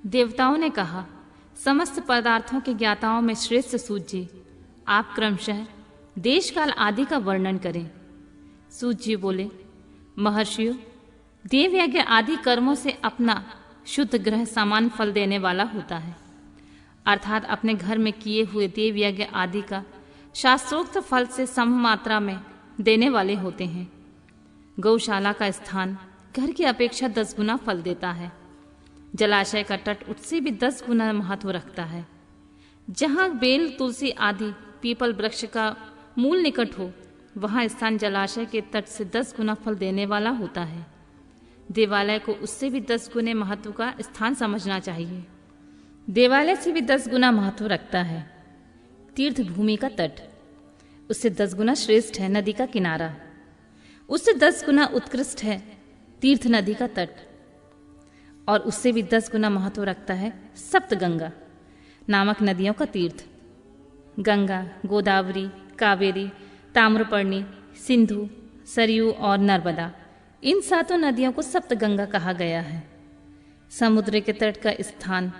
देवताओं ने कहा, समस्त पदार्थों के ज्ञाताओं में श्रेष्ठ सूत जी, आप क्रमशः देश काल आदि का वर्णन करें। सूत जी बोले, महर्षियों, देव यज्ञ आदि कर्मों से अपना शुद्ध ग्रह समान फल देने वाला होता है, अर्थात अपने घर में किए हुए देव यज्ञ आदि का शास्त्रोक्त फल से सम मात्रा में देने वाले होते हैं। गौशाला का स्थान घर की अपेक्षा 10 गुना फल देता है। जलाशय का तट उससे भी 10 गुना महत्व रखता है। जहाँ बेल, तुलसी आदि पीपल वृक्ष का मूल निकट हो, वहाँ स्थान जलाशय के तट से 10 गुना फल देने वाला होता है। देवालय को उससे भी 10 गुने महत्व का स्थान समझना चाहिए। देवालय से भी 10 गुना महत्व रखता है तीर्थ भूमि का तट, उससे 10 गुना श्रेष्ठ है नदी का किनारा, उससे 10 गुना उत्कृष्ट है तीर्थ नदी का तट, और उससे भी 10 गुना महत्व रखता है सप्तगंगा नामक नदियों का तीर्थ। गंगा, गोदावरी, कावेरी, ताम्रपर्णी, सिंधु, सरयू और नर्मदा, इन 7 नदियों को सप्तगंगा कहा गया है। समुद्र के तट का स्थान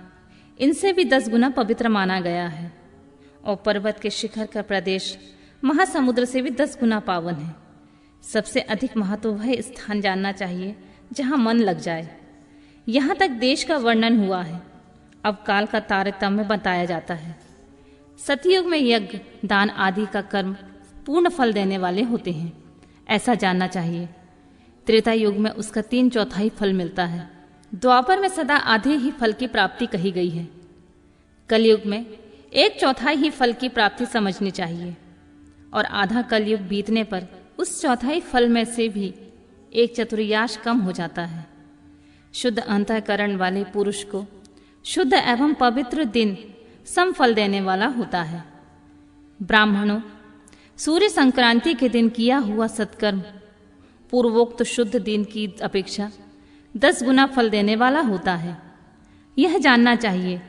इनसे भी 10 गुना पवित्र माना गया है, और पर्वत के शिखर का प्रदेश महासमुद्र से भी 10 गुना पावन है। सबसे अधिक महत्व वह स्थान जानना चाहिए जहाँ मन लग जाए। यहाँ तक देश का वर्णन हुआ है, अब काल का तारतम्य बताया जाता है। सतयुग में यज्ञ, दान आदि का कर्म पूर्ण फल देने वाले होते हैं, ऐसा जानना चाहिए। त्रेता युग में उसका 3/4 फल मिलता है। द्वापर में सदा आधे ही फल की प्राप्ति कही गई है। कलयुग में 1/4 ही फल की प्राप्ति समझनी चाहिए, और आधा कलयुग बीतने पर उस 1/4 फल में से भी 1/4 कम हो जाता है। शुद्ध अंतःकरण वाले पुरुष को शुद्ध एवं पवित्र दिन सम फल देने वाला होता है। ब्राह्मणों, सूर्य संक्रांति के दिन किया हुआ सत्कर्म पूर्वोक्त शुद्ध दिन की अपेक्षा 10 गुना फल देने वाला होता है। यह जानना चाहिए,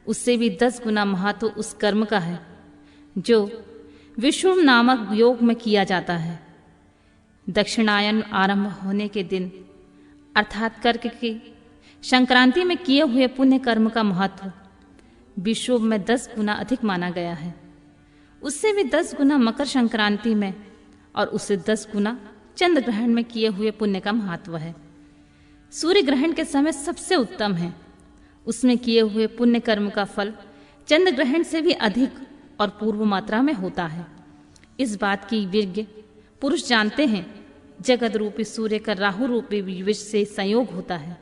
उससे भी 10 गुना महत्व उस कर्म का है जो विषुव नामक योग में किया जाता है। दक्षिणायन आरंभ होने के दिन अर्थात कर्क की संक्रांति में किए हुए पुण्य कर्म का महत्व विषुव में 10 गुना अधिक माना गया है। उससे भी 10 गुना मकर संक्रांति में, और उससे 10 गुना चंद्र ग्रहण में किए हुए पुण्य का महत्व है। सूर्य ग्रहण के समय सबसे उत्तम है, उसमें किए हुए पुण्य कर्म का फल चंद्र ग्रहण से भी अधिक और पूर्व मात्रा में होता है। इस बात की विज्ञ पुरुष जानते हैं। जगत रूपी सूर्य का राहु रूपी विष से संयोग होता है,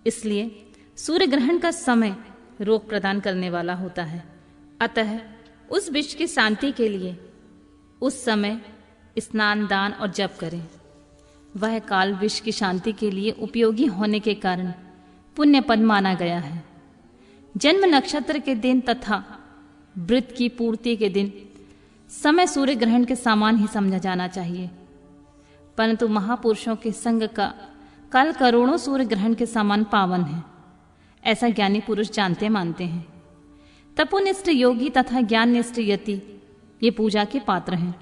इसलिए सूर्य ग्रहण का समय रोग प्रदान करने वाला होता है। अतः उस विष की शांति के लिए उस समय स्नान, दान और जप करें। वह काल विष की शांति के लिए उपयोगी होने के कारण पुण्य पद माना गया है। जन्म नक्षत्र के दिन तथा व्रत की पूर्ति के दिन समय सूर्य ग्रहण के समान ही समझा जाना चाहिए, परंतु महापुरुषों के संग का काल करोड़ों सूर्य ग्रहण के समान पावन है, ऐसा ज्ञानी पुरुष जानते मानते हैं। तपोनिष्ठ योगी तथा ज्ञाननिष्ठ यति ये पूजा के पात्र हैं,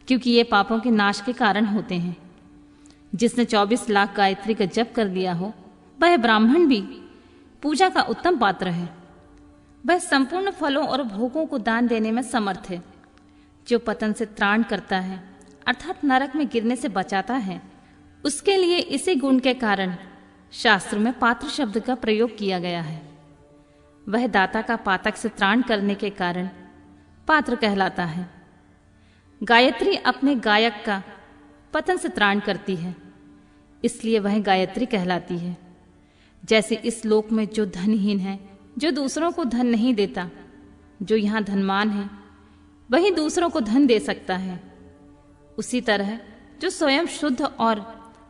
क्योंकि ये पापों के नाश के कारण होते हैं। जिसने 24 लाख गायत्री का जप कर लिया हो, वह ब्राह्मण भी पूजा का उत्तम पात्र है। वह संपूर्ण फलों और भोगों को दान देने में समर्थ है। जो पतन से त्राण करता है, अर्थात नरक में गिरने से बचाता है, उसके लिए इसी गुण के कारण शास्त्र में पात्र शब्द का प्रयोग किया गया है। वह दाता का पातक से त्राण करने के कारण पात्र कहलाता है। गायत्री अपने गायक का पतन से त्राण करती है, इसलिए वह गायत्री कहलाती है। जैसे इस लोक में जो धनहीन है, जो दूसरों को धन नहीं देता, जो यहाँ धनवान है वही दूसरों को धन दे सकता है, उसी तरह जो स्वयं शुद्ध और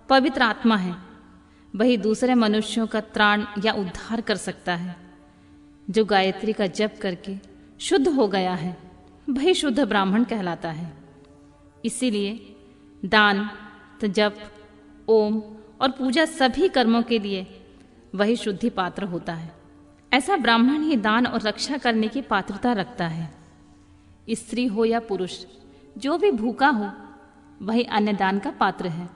पवित्र आत्मा है वही दूसरे मनुष्यों का त्राण या उद्धार कर सकता है। जो गायत्री का जप करके शुद्ध हो गया है वही शुद्ध ब्राह्मण कहलाता है। इसीलिए दान, जप, ओम और पूजा सभी कर्मों के लिए वही शुद्धि पात्र होता है। ऐसा ब्राह्मण ही दान और रक्षा करने की पात्रता रखता है। स्त्री हो या पुरुष, जो भी भूखा हो वही अन्नदान का पात्र है।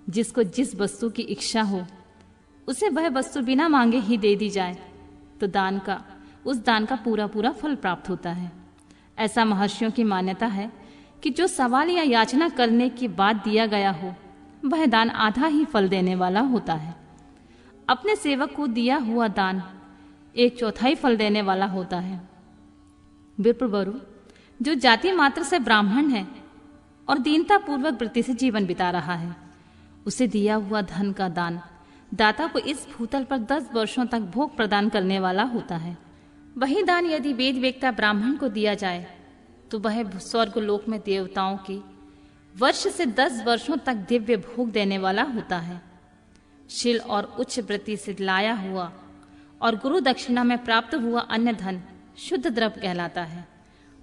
जिसको जिस वस्तु की इच्छा हो उसे वह वस्तु बिना मांगे ही दे दी जाए तो उस दान का पूरा पूरा फल प्राप्त होता है। ऐसा महर्षियों की मान्यता है कि जो सवाल या याचना करने के बाद दिया गया हो वह दान आधा ही फल देने वाला होता है। अपने सेवक को दिया हुआ दान 1/4 फल देने वाला होता है। विप्रवरु जो जाति मात्र से ब्राह्मण है और दीनता पूर्वक वृत्ति से जीवन बिता रहा है, उसे दिया हुआ धन का दान दाता को इस भूतल पर 10 वर्षों तक भोग प्रदान करने वाला होता है। वही दान यदि वेद वेत्ता ब्राह्मण को दिया जाए तो वह स्वर्ग लोक में देवताओं की वर्ष से 10 वर्षों तक दिव्य भोग देने वाला होता है। शील और उच्च वृत्ति से लाया हुआ और गुरु दक्षिणा में प्राप्त हुआ अन्य धन शुद्ध द्रव्य कहलाता है।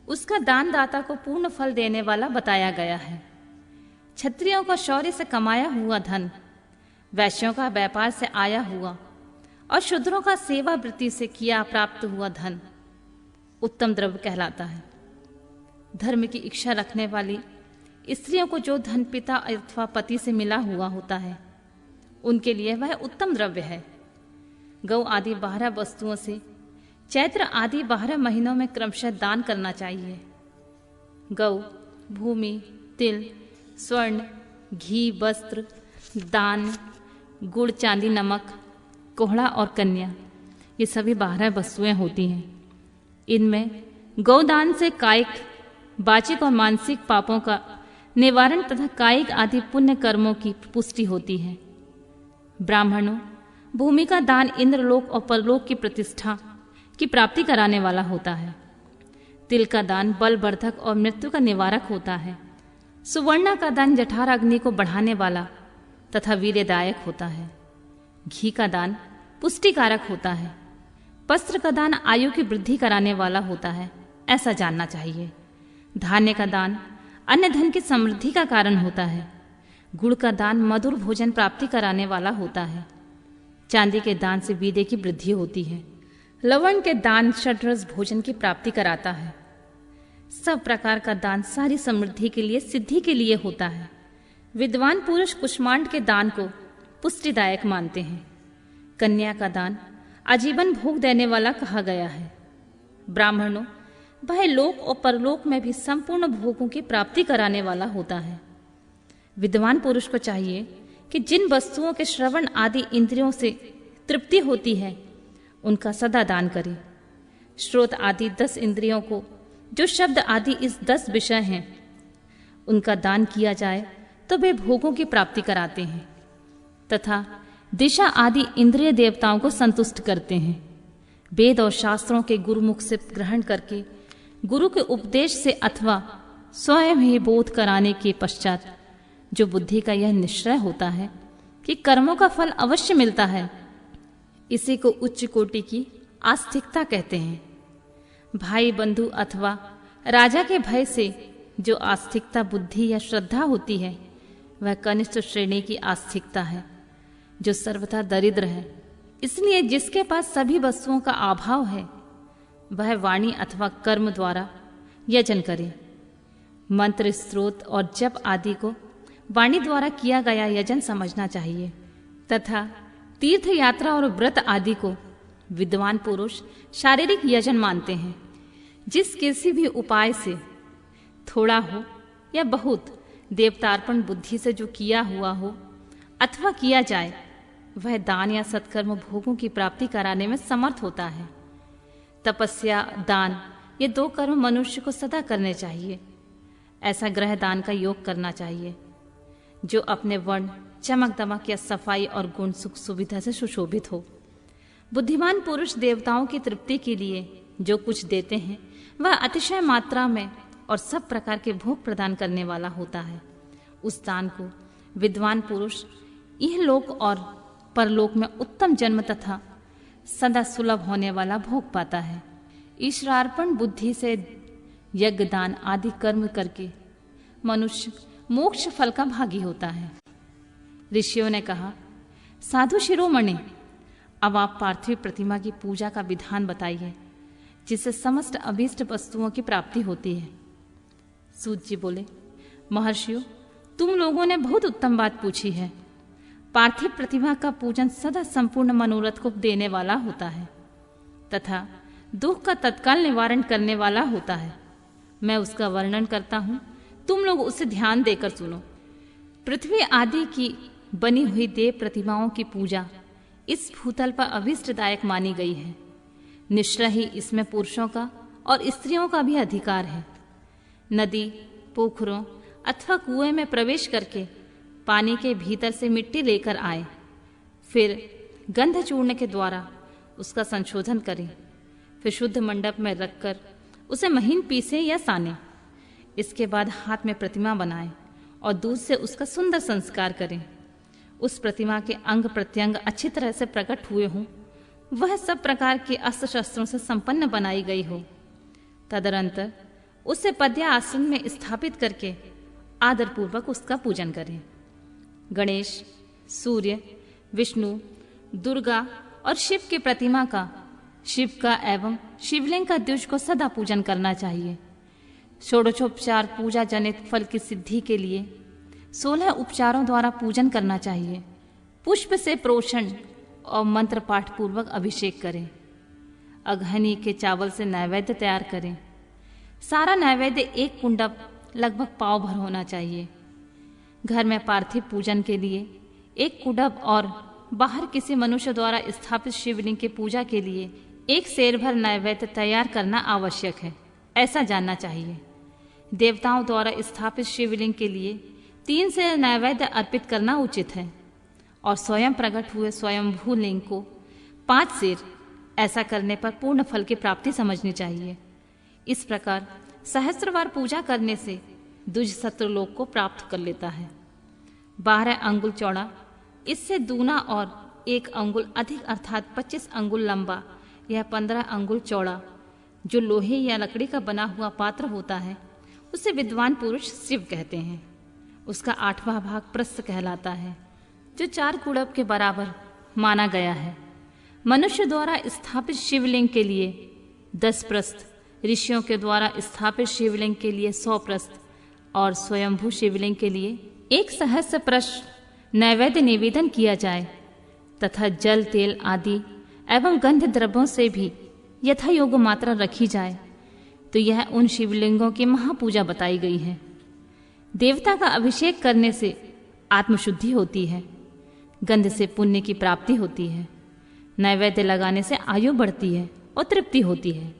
उसका दान दाता को पूर्ण फल देने वाला बताया गया है। क्षत्रियों का शौर्य से कमाया हुआ धन, वैश्यों का व्यापार से आया हुआ और शूद्रों का सेवा वृत्ति से किया प्राप्त हुआ धन उत्तम द्रव्य कहलाता है। धर्म की इच्छा रखने वाली स्त्रियों को जो धन पिता अथवा पति से मिला हुआ होता है उनके लिए वह उत्तम द्रव्य है। गौ आदि 12 वस्तुओं से चैत्र आदि 12 महीनों में क्रमशः दान करना चाहिए। गौ, भूमि, तिल, स्वर्ण, घी, वस्त्र, दान, गुड़, चांदी, नमक, कोहड़ा और कन्या, ये सभी 12 वस्तुएं होती हैं। इनमें गौदान से कायिक, वाचिक और मानसिक पापों का निवारण तथा कायिक आदि पुण्य कर्मों की पुष्टि होती है। ब्राह्मणों, भूमि का दान इंद्रलोक और परलोक की प्रतिष्ठा की प्राप्ति कराने वाला होता है। तिल का दान बलवर्धक और मृत्यु का निवारक होता है। सुवर्णा का दान जठर अग्नि को बढ़ाने वाला तथा वीर्यदायक होता है। घी का दान पुष्टिकारक होता है। वस्त्र का दान आयु की वृद्धि कराने वाला होता है, ऐसा जानना चाहिए। धान्य का दान अन्य धन की समृद्धि का कारण होता है। गुड़ का दान मधुर भोजन प्राप्ति कराने वाला होता है। चांदी के दान से वीर्य की वृद्धि होती है। लवण के दान षड्रस भोजन की प्राप्ति कराता है। सब प्रकार का दान सारी समृद्धि के लिए, सिद्धि के लिए होता है। विद्वान पुरुष कुष्मांड के दान को पुष्टिदायक मानते हैं। कन्या का दान आजीवन भोग देने वाला कहा गया है। ब्राह्मणों, वह लोक और परलोक में भी संपूर्ण भोगों की प्राप्ति कराने वाला होता है। विद्वान पुरुष को चाहिए कि जिन वस्तुओं के श्रवण आदि इंद्रियों से तृप्ति होती है उनका सदा दान करे। श्रोत आदि 10 इंद्रियों को जो शब्द आदि इस 10 विषय हैं उनका दान किया जाए तो वे भोगों की प्राप्ति कराते हैं तथा दिशा आदि इंद्रिय देवताओं को संतुष्ट करते हैं। वेद और शास्त्रों के गुरुमुख से ग्रहण करके गुरु के उपदेश से अथवा स्वयं ही बोध कराने के पश्चात जो बुद्धि का यह निश्चय होता है कि कर्मों का फल अवश्य मिलता है, इसी को उच्च कोटि की आस्तिकता कहते हैं। भाई बंधु अथवा राजा के भय से जो आस्तिकता बुद्धि या श्रद्धा होती है वह कनिष्ठ श्रेणी की आस्तिकता है जो सर्वथा दरिद्र है। इसलिए जिसके पास सभी वस्तुओं का अभाव है वह वाणी अथवा कर्म द्वारा यजन करे। मंत्र, स्त्रोत और जप आदि को वाणी द्वारा किया गया यजन समझना चाहिए तथा तीर्थ यात्रा और व्रत आदि को विद्वान पुरुष शारीरिक यजन मानते हैं। जिस किसी भी उपाय से थोड़ा हो या बहुत देवतार्पण बुद्धि से जो किया हुआ हो अथवा किया जाए वह दान या सत्कर्म भोगों की प्राप्ति कराने में समर्थ होता है। तपस्या, दान ये 2 कर्म मनुष्य को सदा करने चाहिए। ऐसा ग्रह दान का योग करना चाहिए जो अपने वर्ण, चमक दमक या सफाई और गुण सुख सुविधा से सुशोभित हो। बुद्धिमान पुरुष देवताओं की तृप्ति के लिए जो कुछ देते हैं वह अतिशय मात्रा में और सब प्रकार के भोग प्रदान करने वाला होता है। उस दान को विद्वान पुरुष यह लोक और परलोक में उत्तम जन्म तथा सदा सुलभ होने वाला भोग पाता है। ईश्वरार्पण बुद्धि से यज्ञ, दान आदि कर्म करके मनुष्य मोक्ष फल का भागी होता है। ऋषियों ने कहा, साधु शिरोमणि, अब आप पार्थिव प्रतिमा की पूजा का विधान बताइए जिससे समस्त अभीष्ट वस्तुओं की प्राप्ति होती है। सूत जी बोले, महर्षियों, तुम लोगों ने बहुत उत्तम बात पूछी है। पार्थिव प्रतिमा का पूजन सदा संपूर्ण मनोरथ को देने वाला होता है तथा दुख का तत्काल निवारण करने वाला होता है। मैं उसका वर्णन करता हूँ, तुम लोग उसे ध्यान देकर सुनो। पृथ्वी आदि की बनी हुई देव प्रतिमाओं की पूजा इस भूतल पर अभीष्टदायक मानी गई है। निश्चय ही इसमें पुरुषों का और स्त्रियों का भी अधिकार है। नदी, पोखरों अथवा कुएं में प्रवेश करके पानी के भीतर से मिट्टी लेकर आए, फिर गंध चूर्ण के द्वारा उसका संशोधन करें, फिर शुद्ध मंडप में रखकर उसे महीन पीसे या साने। इसके बाद हाथ में प्रतिमा बनाएं और दूध से उसका सुंदर संस्कार करें। उस प्रतिमा के अंग प्रत्यंग अच्छी तरह से प्रकट हुए हों, वह सब प्रकार के अस्त्र शस्त्रों से संपन्न बनाई गई हो। तदनंतर उसे पद्या आसन में स्थापित करके आदरपूर्वक उसका पूजन करें। गणेश, सूर्य, विष्णु, दुर्गा और शिव की प्रतिमा का, शिव का एवं शिवलिंग का द्विज को सदा पूजन करना चाहिए। षोडशोपचार पूजा जनित फल की सिद्धि के लिए 16 उपचारों द्वारा पूजन करना चाहिए। पुष्प से प्रोषण और मंत्र पाठ पूर्वक अभिषेक करें। अघहनी के चावल से नैवेद्य तैयार करें। सारा नैवेद्य एक कुंडप लगभग पाव भर होना चाहिए। घर में पार्थिव पूजन के लिए एक कुंडप और बाहर किसी मनुष्य द्वारा स्थापित शिवलिंग की पूजा के लिए एक सेर भर नैवेद्य तैयार करना आवश्यक है, ऐसा जानना चाहिए। देवताओं द्वारा स्थापित शिवलिंग के लिए 3 सेर नैवेद्य अर्पित करना उचित है और स्वयं प्रकट हुए स्वयंभू लिंग को 5 सेर, ऐसा करने पर पूर्ण फल की प्राप्ति समझनी चाहिए। इस प्रकार सहस्त्रवार पूजा करने से द्विज सत्रलोक को प्राप्त कर लेता है। 12 अंगुल चौड़ा, इससे दूना और 1 अंगुल अधिक अर्थात 25 अंगुल लंबा या 15 अंगुल चौड़ा जो लोहे या लकड़ी का बना हुआ पात्र होता है, उसे विद्वान पुरुष शिव कहते हैं। उसका 8वां भाग प्रस्थ कहलाता है, जो 4 कुड़ब के बराबर माना गया है। मनुष्य द्वारा स्थापित शिवलिंग के लिए 10 प्रस्थ, ऋषियों के द्वारा स्थापित शिवलिंग के लिए 100 प्रस्थ और स्वयंभू शिवलिंग के लिए 1 सहस्त्र प्रस्थ नैवेद्य निवेदन किया जाए तथा जल, तेल आदि एवं गंध द्रव्यों से भी यथा योग्य मात्रा रखी जाए, तो यह उन शिवलिंगों की महापूजा बताई गई है। देवता का अभिषेक करने से आत्मशुद्धि होती है, गंध से पुण्य की प्राप्ति होती है, नैवेद्य लगाने से आयु बढ़ती है और तृप्ति होती है,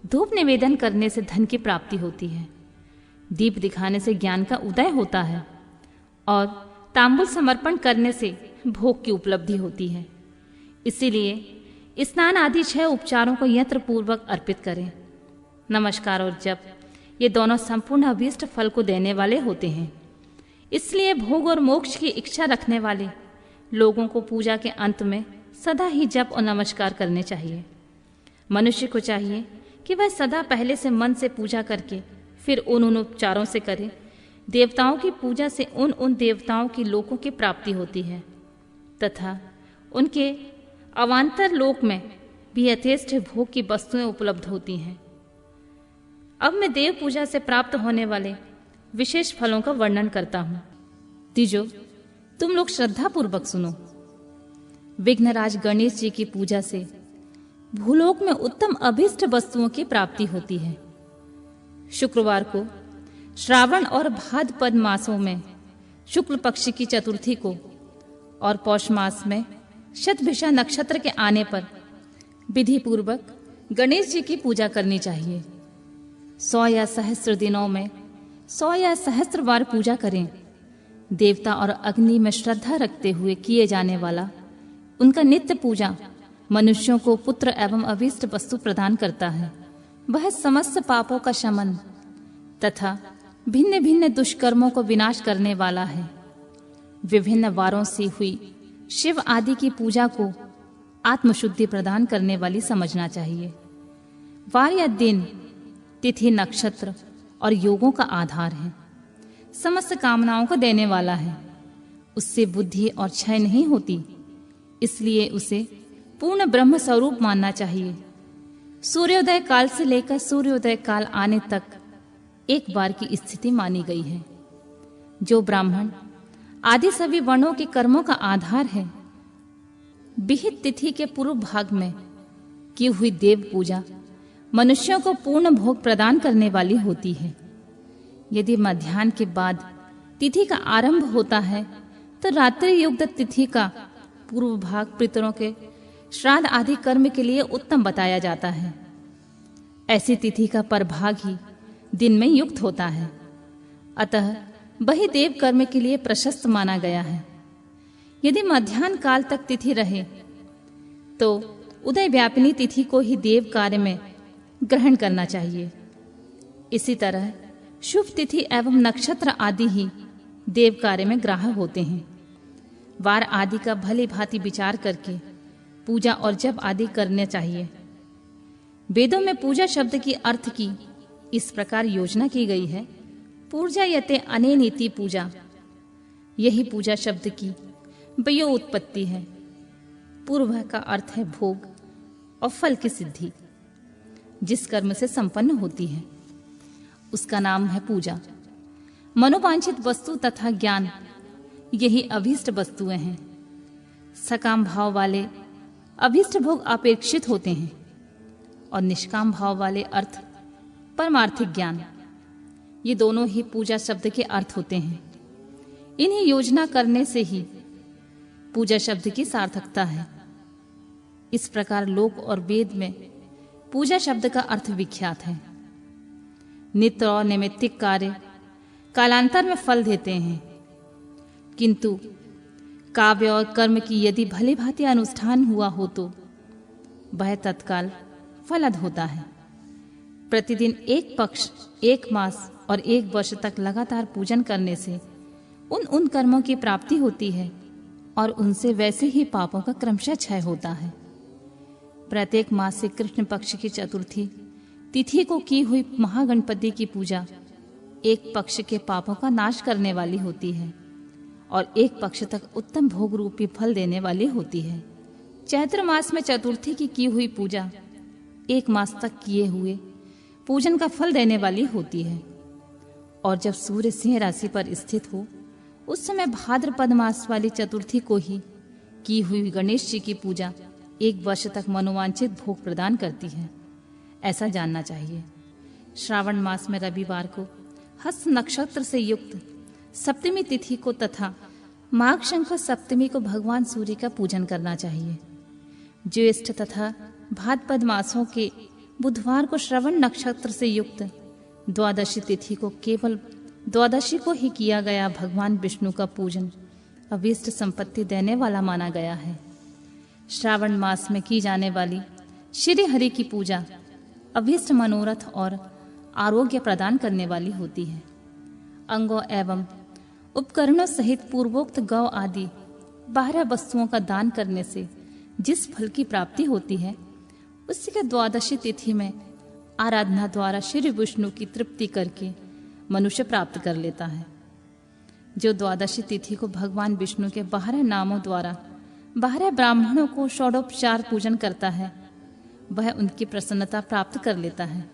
धूप निवेदन करने से धन की प्राप्ति होती है, दीप दिखाने से ज्ञान का उदय होता है और तांबुल समर्पण करने से भोग की उपलब्धि होती है। इसीलिए स्नान आदि 6 उपचारों को यंत्र पूर्वक अर्पित करें। नमस्कार और जप, ये दोनों संपूर्ण अभीष्ट फल को देने वाले होते हैं। इसलिए भोग और मोक्ष की इच्छा रखने वाले लोगों को पूजा के अंत में सदा ही जप और नमस्कार करने चाहिए। मनुष्य को चाहिए कि वह सदा पहले से मन से पूजा करके फिर उन उपचारों से करे। देवताओं की पूजा से उन देवताओं की लोकों की प्राप्ति होती है तथा उनके अवान्तर लोक में भी यथेष्ट भोग की वस्तुएं उपलब्ध होती हैं। अब मैं देव पूजा से प्राप्त होने वाले विशेष फलों का वर्णन करता हूं। तीजो, तुम लोग श्रद्धा पूर्वक सुनो। विघ्नराज गणेश जी की पूजा से भूलोक में उत्तम अभीष्ट वस्तुओं की प्राप्ति होती है। शुक्रवार को श्रावण और भाद्रपद मासों में शुक्ल पक्ष की चतुर्थी को और पौष मास में शतभिषा नक्षत्र के आने पर विधि पूर्वक गणेश जी की पूजा करनी चाहिए। 100 या सहस्त्र दिनों में 100 या सहस्त्र बार पूजा करें। देवता और अग्नि में श्रद्धा रखते हुए किए जाने वाला उनका नित्य पूजा मनुष्यों को पुत्र एवं अभीष्ट वस्तु प्रदान करता है। वह समस्त पापों का शमन तथा भिन्न भिन्न दुष्कर्मों को विनाश करने वाला है। विभिन्न वारों से हुई शिव आदि की पूजा को आत्मशुद्धि प्रदान करने वाली समझना चाहिए। वार या दिन, तिथि, नक्षत्र और योगों का आधार है। समस्त कामनाओं को देने वाला है। उससे बुद्धि और क्षय नहीं होती, इसलिए उसे पूर्ण ब्रह्म स्वरूप मानना चाहिए। सूर्योदय काल से लेकर सूर्योदय काल आने तक एक बार की स्थिति मानी गई है। जो ब्राह्मण आदि सभी वर्णों के कर्मों का आधार है। विहित तिथि के पूर्व भाग में की हुई देव पूजा मनुष्यों को पूर्ण भोग प्रदान करने वाली होती है। यदि मध्याह्न के बाद तिथि का आरंभ होता है तो रात्रि युक्त तिथि का पूर्व भाग पितरों के श्राद्ध आदि कर्म के लिए उत्तम बताया जाता है। ऐसी तिथि का परभाग ही दिन में युक्त होता है, अतः वही देव कर्म के लिए प्रशस्त माना गया है। यदि मध्याह्न काल तक तिथि रहे तो उदय व्यापिनी तिथि को ही देव कार्य में ग्रहण करना चाहिए। इसी तरह शुभ तिथि एवं नक्षत्र आदि ही देव कार्य में ग्राह्य होते हैं। वार आदि का भली भांति विचार करके पूजा और जप आदि करने चाहिए। वेदों में पूजा शब्द की अर्थ की इस प्रकार योजना की गई है। पूजा यते अनेनीति पूजा, यही पूजा शब्द की व्यो उत्पत्ति है। पूर्व का अर्थ है भोग और फल की सिद्धि, जिस कर्म से संपन्न होती है उसका नाम है पूजा। मनोवांछित वस्तु तथा ज्ञान यही अभीष्ट वस्तुएं हैं। सकाम भाव वाले अभीष्ट भोग अपेक्षित होते हैं और निष्काम भाव वाले अर्थ परमार्थिक ज्ञान, ये दोनों ही पूजा शब्द के अर्थ होते हैं। इन्हें योजना करने से ही पूजा शब्द की सार्थकता है। इस प्रकार लोक और वेद में पूजा शब्द का अर्थ विख्यात है। नित्य और नैमित्तिक कार्य कालांतर में फल देते हैं, किंतु काव्य और कर्म की यदि भली भांति अनुष्ठान हुआ हो तो वह तत्काल फलद होता है। प्रतिदिन एक पक्ष, एक मास और एक वर्ष तक लगातार पूजन करने से उन कर्मों की प्राप्ति होती है और उनसे वैसे ही पापों का क्रमशः क्षय होता है। प्रत्येक मास से कृष्ण पक्ष की चतुर्थी तिथि को की हुई महागणपति की पूजा एक पक्ष के पापों का नाश करने वाली होती है और एक पक्ष तक उत्तम भोग रूपी फल देने वाली होती है। चैत्र मास में चतुर्थी की हुई पूजा एक मास तक किए हुए पूजन का फल देने वाली होती है और जब सूर्य सिंह राशि पर स्थित हो उस समय भाद्रपद मास वाली चतुर्थी को ही की हुई गणेश जी की पूजा एक वर्ष तक मनोवांछित भोग प्रदान करती है, ऐसा जानना चाहिए। श्रावण मास में रविवार को हस्त नक्षत्र से युक्त सप्तमी तिथि को तथा माघ शंख सप्तमी को भगवान सूर्य का पूजन करना चाहिए। ज्येष्ठ तथा भाद्रपद मासों के बुधवार को श्रवण नक्षत्र से युक्त द्वादशी तिथि को केवल द्वादशी को ही किया गया भगवान विष्णु का पूजन अभीष्ट संपत्ति देने वाला माना गया है। श्रावण मास में की जाने वाली श्री हरि की पूजा अभीष्ट मनोरथ और आरोग्य प्रदान करने वाली होती है। अंगों एवं उपकरणों सहित पूर्वोक्त गौ आदि 12 वस्तुओं का दान करने से जिस फल की प्राप्ति होती है उसी के द्वादशी तिथि में आराधना द्वारा श्री विष्णु की तृप्ति करके मनुष्य प्राप्त कर लेता है। जो द्वादशी तिथि को भगवान विष्णु के 12 नामों द्वारा 12 ब्राह्मणों को षोडोपचार पूजन करता है वह उनकी प्रसन्नता प्राप्त कर लेता है।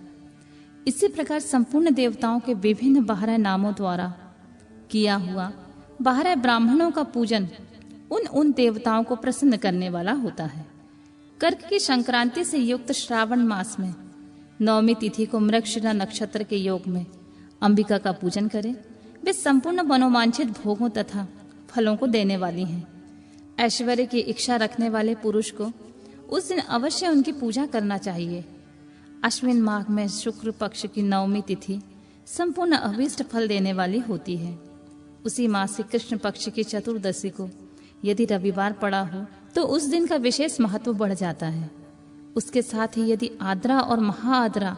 इसी प्रकार संपूर्ण देवताओं के विभिन्न 12 नामों द्वारा किया हुआ 12 ब्राह्मणों का पूजन उन देवताओं को प्रसन्न करने वाला होता है। कर्क की संक्रांति से युक्त श्रावण मास में नवमी तिथि को मृगशिरा नक्षत्र के योग में अंबिका का पूजन करें। वे संपूर्ण मनोवांछित भोगों तथा फलों को देने वाली हैं। ऐश्वर्य की इच्छा रखने वाले पुरुष को उस दिन अवश्य उनकी पूजा करना चाहिए। अश्विन माघ में शुक्ल पक्ष की नवमी तिथि संपूर्ण अभीष्ट फल देने वाली होती है। उसी मास से कृष्ण पक्ष की चतुर्दशी को यदि रविवार पड़ा हो तो उस दिन का विशेष महत्व बढ़ जाता है। उसके साथ ही यदि आद्रा और महाआद्रा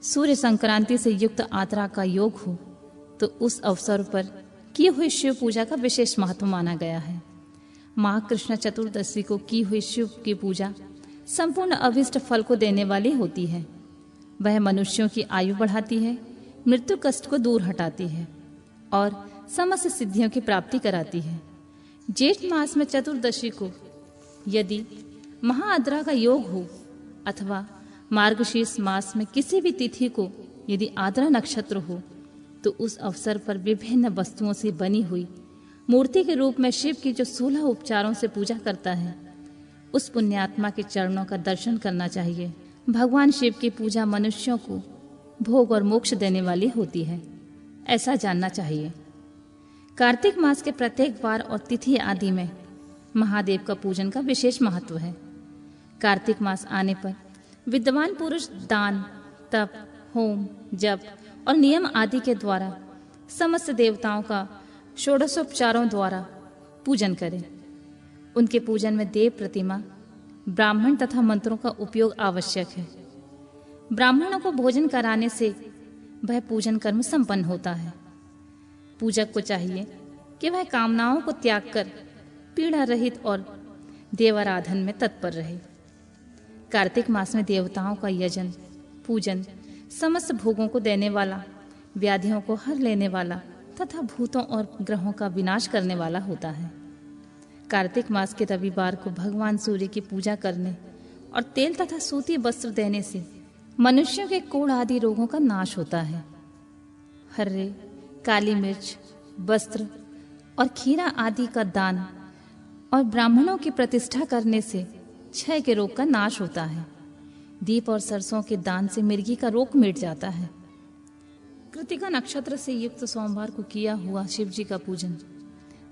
सूर्य संक्रांति से युक्त आद्रा का योग हो तो उस अवसर पर की हुई शिव पूजा का विशेष महत्व माना गया है। माँ कृष्ण चतुर्दशी को की हुई शिव की पूजा संपूर्ण अभिष्ट फल को देने वाली होती है। वह मनुष्यों की आयु बढ़ाती है, मृत्यु कष्ट को दूर हटाती है और समस्त सिद्धियों की प्राप्ति कराती है। जेठ मास में चतुर्दशी को यदि महाआद्रा का योग हो अथवा मार्गशीर्ष मास में किसी भी तिथि को यदि आद्रा नक्षत्र हो तो उस अवसर पर विभिन्न वस्तुओं से बनी हुई मूर्ति के रूप में शिव की जो 16 उपचारों से पूजा करता है, उस पुण्यात्मा के चरणों का दर्शन करना चाहिए। भगवान शिव की पूजा मनुष्यों को भोग और मोक्ष देने वाली होती है, ऐसा जानना चाहिए। कार्तिक मास के प्रत्येक वार और तिथि आदि में महादेव का पूजन का विशेष महत्व है। कार्तिक मास आने पर विद्वान पुरुष दान, तप, होम, जप और नियम आदि के द्वारा समस्त देवताओं का षोडशोपचारों द्वारा पूजन करें। उनके पूजन में देव प्रतिमा, ब्राह्मण तथा मंत्रों का उपयोग आवश्यक है। ब्राह्मणों को भोजन कराने से वह पूजन कर्म संपन्न होता है। पूजक को चाहिए कि वह कामनाओं को त्याग कर पीड़ा रहित और देवाराधन में तत्पर रहे। कार्तिक मास में देवताओं का यजन, पूजन समस्त भोगों को देने वाला, व्याधियों को हर लेने वाला तथा भूतों और ग्रहों का विनाश करने वाला होता है। कार्तिक मास के रविवार को भगवान सूर्य की पूजा करने और तेल तथा सूती वस्त्र देने से मनुष्यों के कोढ़ आदि रोगों का नाश होता है। हर्रे, काली मिर्च, वस्त्र और खीरा आदि का दान और ब्राह्मणों की प्रतिष्ठा करने से क्षय के रोग का नाश होता है। दीप और सरसों के दान से मिर्गी का रोग मिट जाता है। कृतिका नक्षत्र से युक्त सोमवार को किया हुआ शिव जी का पूजन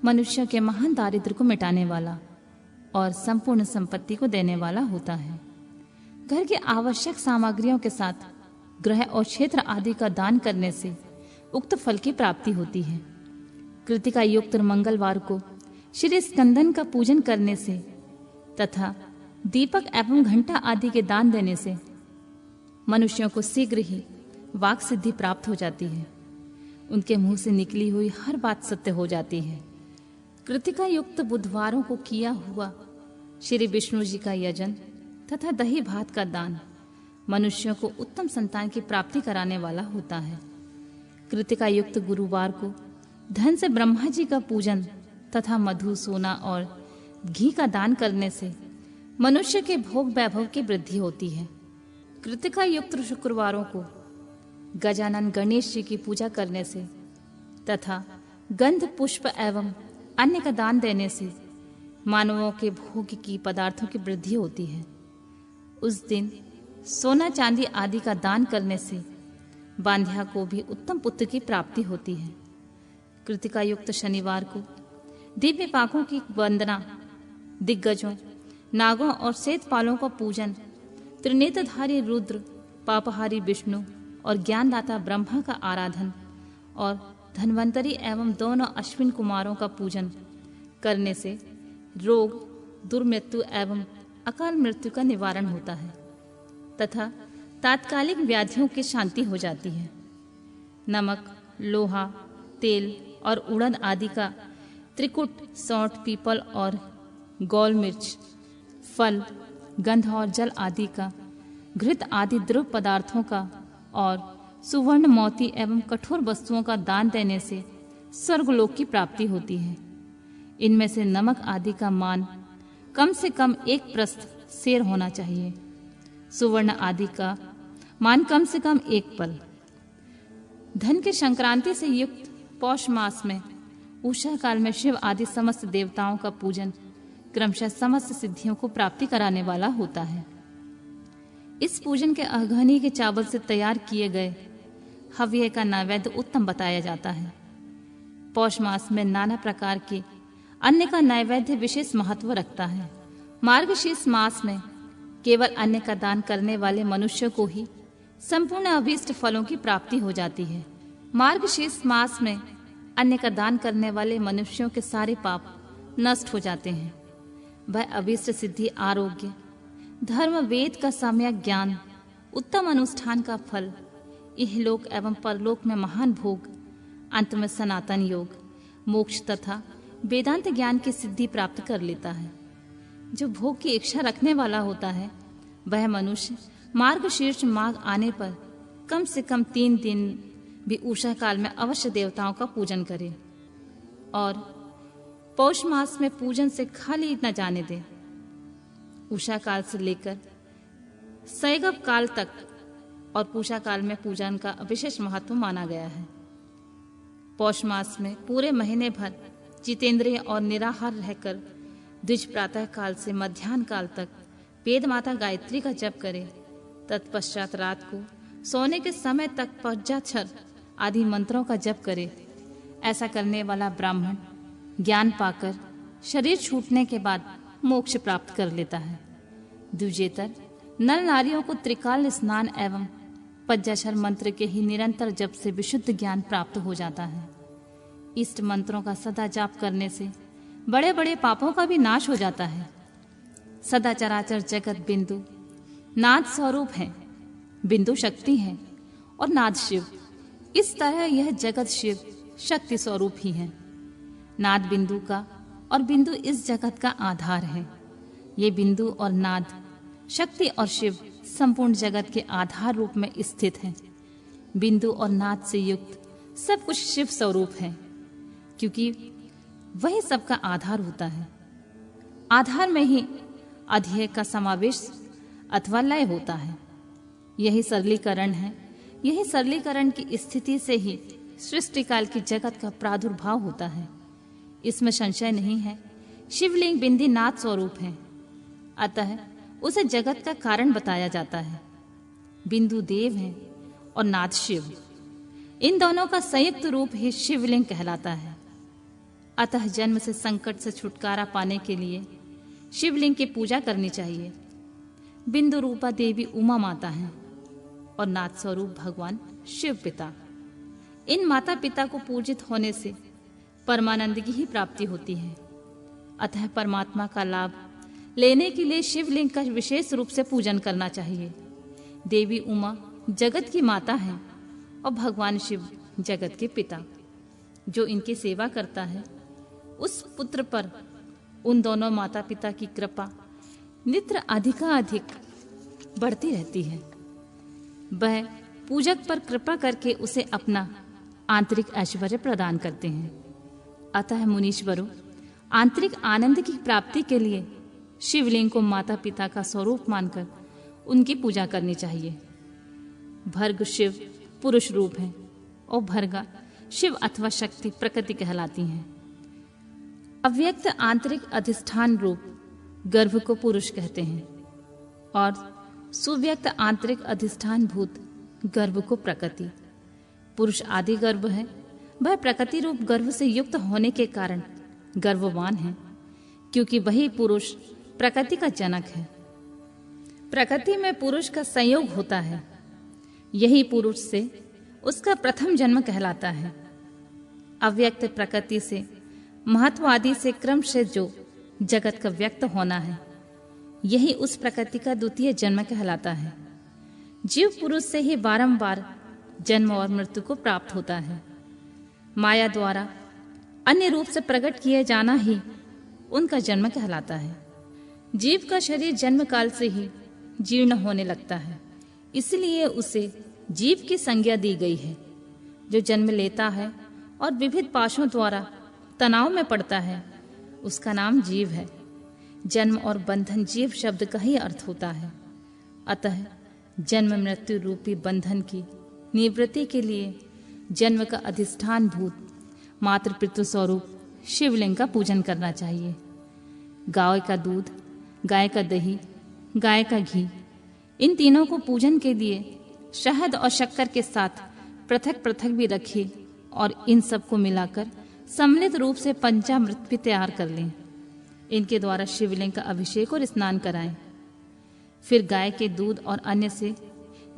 मनुष्यों के महान दारिद्र्य को मिटाने वाला और संपूर्ण संपत्ति को देने वाला होता है। घर के आवश्यक सामग्रियों के साथ ग्रह और क्षेत्र आदि का दान करने से उक्त फल की प्राप्ति होती है। कृतिका युक्त मंगलवार को श्री स्कंदन का पूजन करने से तथा दीपक एवं घंटा आदि के दान देने से मनुष्यों को शीघ्र ही वाक सिद्धि प्राप्त हो जाती है। उनके मुंह से निकली हुई हर बात सत्य हो जाती है। कृतिका युक्त बुधवारों को किया हुआ श्री विष्णु जी का यजन तथा दही भात का दान मनुष्यों को उत्तम संतान की प्राप्ति कराने वाला होता है। कृतिका युक्त गुरुवार को धन से ब्रह्मा जी का पूजन तथा मधु, सोना और घी का दान करने से मनुष्य के भोग वैभव की वृद्धि होती है। कृतिका युक्त शुक्रवारों को गजानन गणेश जी की पूजा करने से तथा गंध, पुष्प एवं अन्य का दान देने से मानवों के भोग की पदार्थों की वृद्धि होती है। उस दिन सोना चांदी आदि का दान करने से बांध्या को भी उत्तम पुत्र की प्राप्ति होती है। कृतिका युक्त शनिवार को दिव्य पाकों की वंदना, दिग्गजों, नागों और सेतपालों का पूजन, त्रिनेत्रधारी रुद्र, पापहारी विष्णु और ज्ञानदाता ब्रह्मा का आराधन और धन्वंतरी एवं दोनों अश्विन कुमारों का पूजन करने से रोग, दुर्मृत्यु एवं अकाल मृत्यु का निवारण होता है तथा तात्कालिक व्याधियों की शांति हो जाती है। नमक, लोहा, तेल और उड़द आदि का त्रिकुट, सौंठ, पीपल और गोल मिर्च, फल, गंध और जल आदि का, घृत आदि द्रव पदार्थों का और सुवर्ण, मोती एवं कठोर वस्तुओं का दान देने से स्वर्गलोक की प्राप्ति होती है। इनमें से नमक आदि का मान कम से कम 1 प्रस्थ सेर होना चाहिए। सुवर्ण आदि का मान कम से कम 1 पल। धन के संक्रांति से युक्त पौष मास में उषा काल में शिव आदि समस्त देवताओं का पूजन क्रमशः समस्त सिद्धियों को प्राप्ति कराने वाला होता है। इस पूजन के अघनी के चावल से तैयार किए गए हव्य का नैवेद्य उत्तम बताया जाता है। पौष मास में नाना प्रकार के अन्न का नैवेद्य विशेष महत्व रखता है। मार्गशीर्ष मास में केवल अन्न का दान करने वाले मनुष्य को ही संपूर्ण अभीष्ट फलों की प्राप्ति हो जाती है। मार्गशीर्ष मास में अन्न का दान करने वाले मनुष्यों के सारे पाप नष्ट हो जाते हैं। वह अभीष्ट सिद्धि, आरोग्य, धर्म, वेद का सम्यक ज्ञान, उत्तम अनुष्ठान का फल, इहलोक एवं परलोक में महान भोग, अंत में सनातन योग, मोक्ष तथा वेदांत ज्ञान की सिद्धि प्राप्त कर लेता है। जो भोग की इच्छा रखने वाला होता है वह मनुष्य मार्गशीर्ष माघ आने पर कम से कम 3 दिन भी उषा काल में अवश्य देवताओं का पूजन करे और पौष मास में पूजन से खाली न जाने दे। उषा काल से लेकर शैगव काल तक और पूषा काल में पूजन का विशेष महत्व माना गया है। पौष मास में पूरे महीने भर जितेंद्रिय और निराहार रहकर द्विज प्रातः काल से मध्याह्न काल तक वेद माता गायत्री का जप करे। तत्पश्चात रात को सोने के समय तक पंचाक्षर आदि मंत्रों का जप करे। ऐसा करने वाला ब्राह्मण ज्ञान पाकर शरीर छूटने के बाद मोक्ष प्राप्त कर लेता है। द्विजेतर नर नारियों को त्रिकाल स्नान एवं पंचाक्षर मंत्र के ही निरंतर जप से विशुद्ध ज्ञान प्राप्त हो जाता है। इष्ट मंत्रों का सदा जाप करने से बड़े बड़े पापों का भी नाश हो जाता है। सदा चराचर जगत बिंदु नाद स्वरूप है, बिंदु शक्ति है और नाद शिव। इस तरह यह जगत शिव शक्ति स्वरूप ही है। नाद बिंदु का और बिंदु इस जगत का आधार है। ये बिंदु और नाद शक्ति और शिव संपूर्ण जगत के आधार रूप में स्थित है। बिंदु और नाद से युक्त सब कुछ शिव स्वरूप है, क्योंकि वही सबका आधार होता है। आधार में ही अध्यय का समावेश अथवा लय होता है। यही सरलीकरण है। यही सरलीकरण की स्थिति से ही सृष्टि काल की जगत का प्रादुर्भाव होता है। इसमें संशय नहीं है। शिवलिंग बिंदी नाद स्वरूप है, अतः उसे जगत का कारण बताया जाता है। बिंदु देव है और नाद शिव। इन दोनों का संयुक्त रूप ही शिवलिंग कहलाता है। अतः जन्म से संकट से छुटकारा पाने के लिए शिवलिंग की पूजा करनी चाहिए। बिंदु रूपा देवी उमा माता है और नाद स्वरूप भगवान शिव पिता। इन माता पिता को पूजित होने से परमानंद की ही प्राप्ति होती है। अतः परमात्मा का लाभ लेने के लिए शिवलिंग का विशेष रूप से पूजन करना चाहिए। देवी उमा जगत की माता है और भगवान शिव जगत के पिता। जो इनकी सेवा करता है उस पुत्र पर उन दोनों माता पिता की कृपा नित्य अधिकाधिक बढ़ती रहती है। वह पूजक पर कृपा करके उसे अपना आंतरिक ऐश्वर्य प्रदान करते हैं। अतः मुनीश्वरों, आंतरिक आनंद की प्राप्ति के लिए शिवलिंग को माता पिता का स्वरूप मानकर उनकी पूजा करनी चाहिए। भर्ग शिव पुरुष रूप है और भर्गा शिव अथवा शक्ति प्रकृति कहलाती हैं। अव्यक्त आंतरिक अधिष्ठान रूप गर्भ को पुरुष कहते हैं और सुव्यक्त आंतरिक अधिष्ठान भूत गर्भ को प्रकृति। पुरुष आदि गर्भ है। वह प्रकृति रूप गर्भ से युक्त होने के कारण गर्भवान है, क्योंकि वही पुरुष प्रकृति का जनक है। प्रकृति में पुरुष का संयोग होता है। यही पुरुष से उसका प्रथम जन्म कहलाता है। अव्यक्त प्रकृति से महत्व आदि से क्रम से जो जगत का व्यक्त होना है, यही उस प्रकृति का द्वितीय जन्म कहलाता है। जीव पुरुष से ही बारंबार जन्म और मृत्यु को प्राप्त होता है। माया द्वारा अन्य रूप से प्रकट किए जाना ही उनका जन्म कहलाता है। जीव का शरीर जन्म काल से ही जीर्ण होने लगता है, इसलिए उसे जीव की संज्ञा दी गई है। जो जन्म लेता है और विविध पाशों द्वारा तनाव में पड़ता है, उसका नाम जीव है। जन्म और बंधन जीव शब्द का ही अर्थ होता है। अतः जन्म मृत्यु रूपी बंधन की निवृत्ति के लिए जन्म का अधिष्ठान भूत मातृ पितृ स्वरूप शिवलिंग का पूजन करना चाहिए। गाय का दूध, गाय का दही, गाय का घी, इन तीनों को पूजन के लिए शहद और शक्कर के साथ पृथक पृथक भी रखें और इन सब को मिलाकर सम्मिलित रूप से पंचामृत भी तैयार कर लें। इनके द्वारा शिवलिंग का अभिषेक और स्नान कराएं। फिर गाय के दूध और अन्य से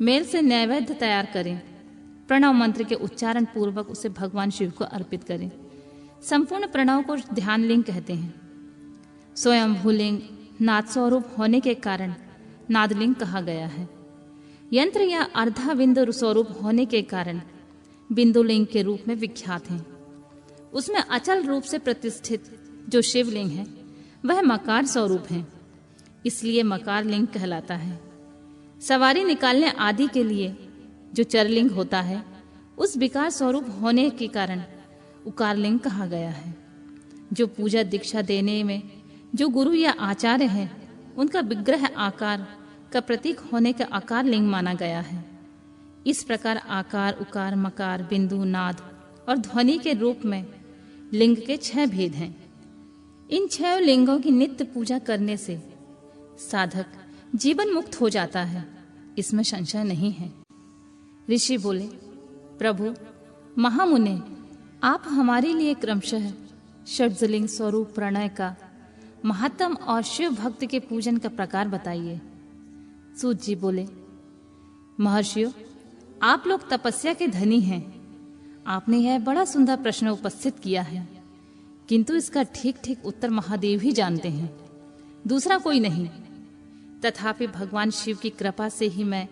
मेल से नैवेद्य तैयार करें। प्रणव मंत्र के उच्चारण पूर्वक उसे भगवान शिव को अर्पित करें। संपूर्ण प्रणव को ध्यान लिंग कहते हैं। स्वयं भूलिंग नाद स्वरूप होने के कारण नादलिंग कहा गया है। यंत्र या अर्धा बिंदु स्वरूप होने के कारण बिंदुलिंग के रूप में विख्यात हैं। उसमें अचल रूप से प्रतिष्ठित जो शिवलिंग है वह मकार स्वरूप है, इसलिए मकार लिंग कहलाता है। सवारी निकालने आदि के लिए जो चरलिंग होता है उस विकार स्वरूप होने के कारण उकारलिंग कहा गया है। जो पूजा दीक्षा देने में जो गुरु या आचार्य है उनका विग्रह आकार का प्रतीक होने का आकार लिंग माना गया है। इस प्रकार आकार, उकार, मकार, बिंदु, नाद और ध्वनि के रूप में लिंग के 6 भेद हैं। इन 6 लिंगों की नित्य पूजा करने से साधक जीवन मुक्त हो जाता है, इसमें संशय नहीं है। ऋषि बोले, प्रभु महामुने, आप हमारे लिए क्रमशः षड्जलिंग स्वरूप प्रणय का महत्तम और शिव भक्त के पूजन का प्रकार बताइए। सूत जी बोले, महर्षियों, आप लोग तपस्या के धनी हैं। आपने यह बड़ा सुंदर प्रश्न उपस्थित किया है, किंतु इसका ठीक ठीक उत्तर महादेव ही जानते हैं, दूसरा कोई नहीं। तथापि भगवान शिव की कृपा से ही मैं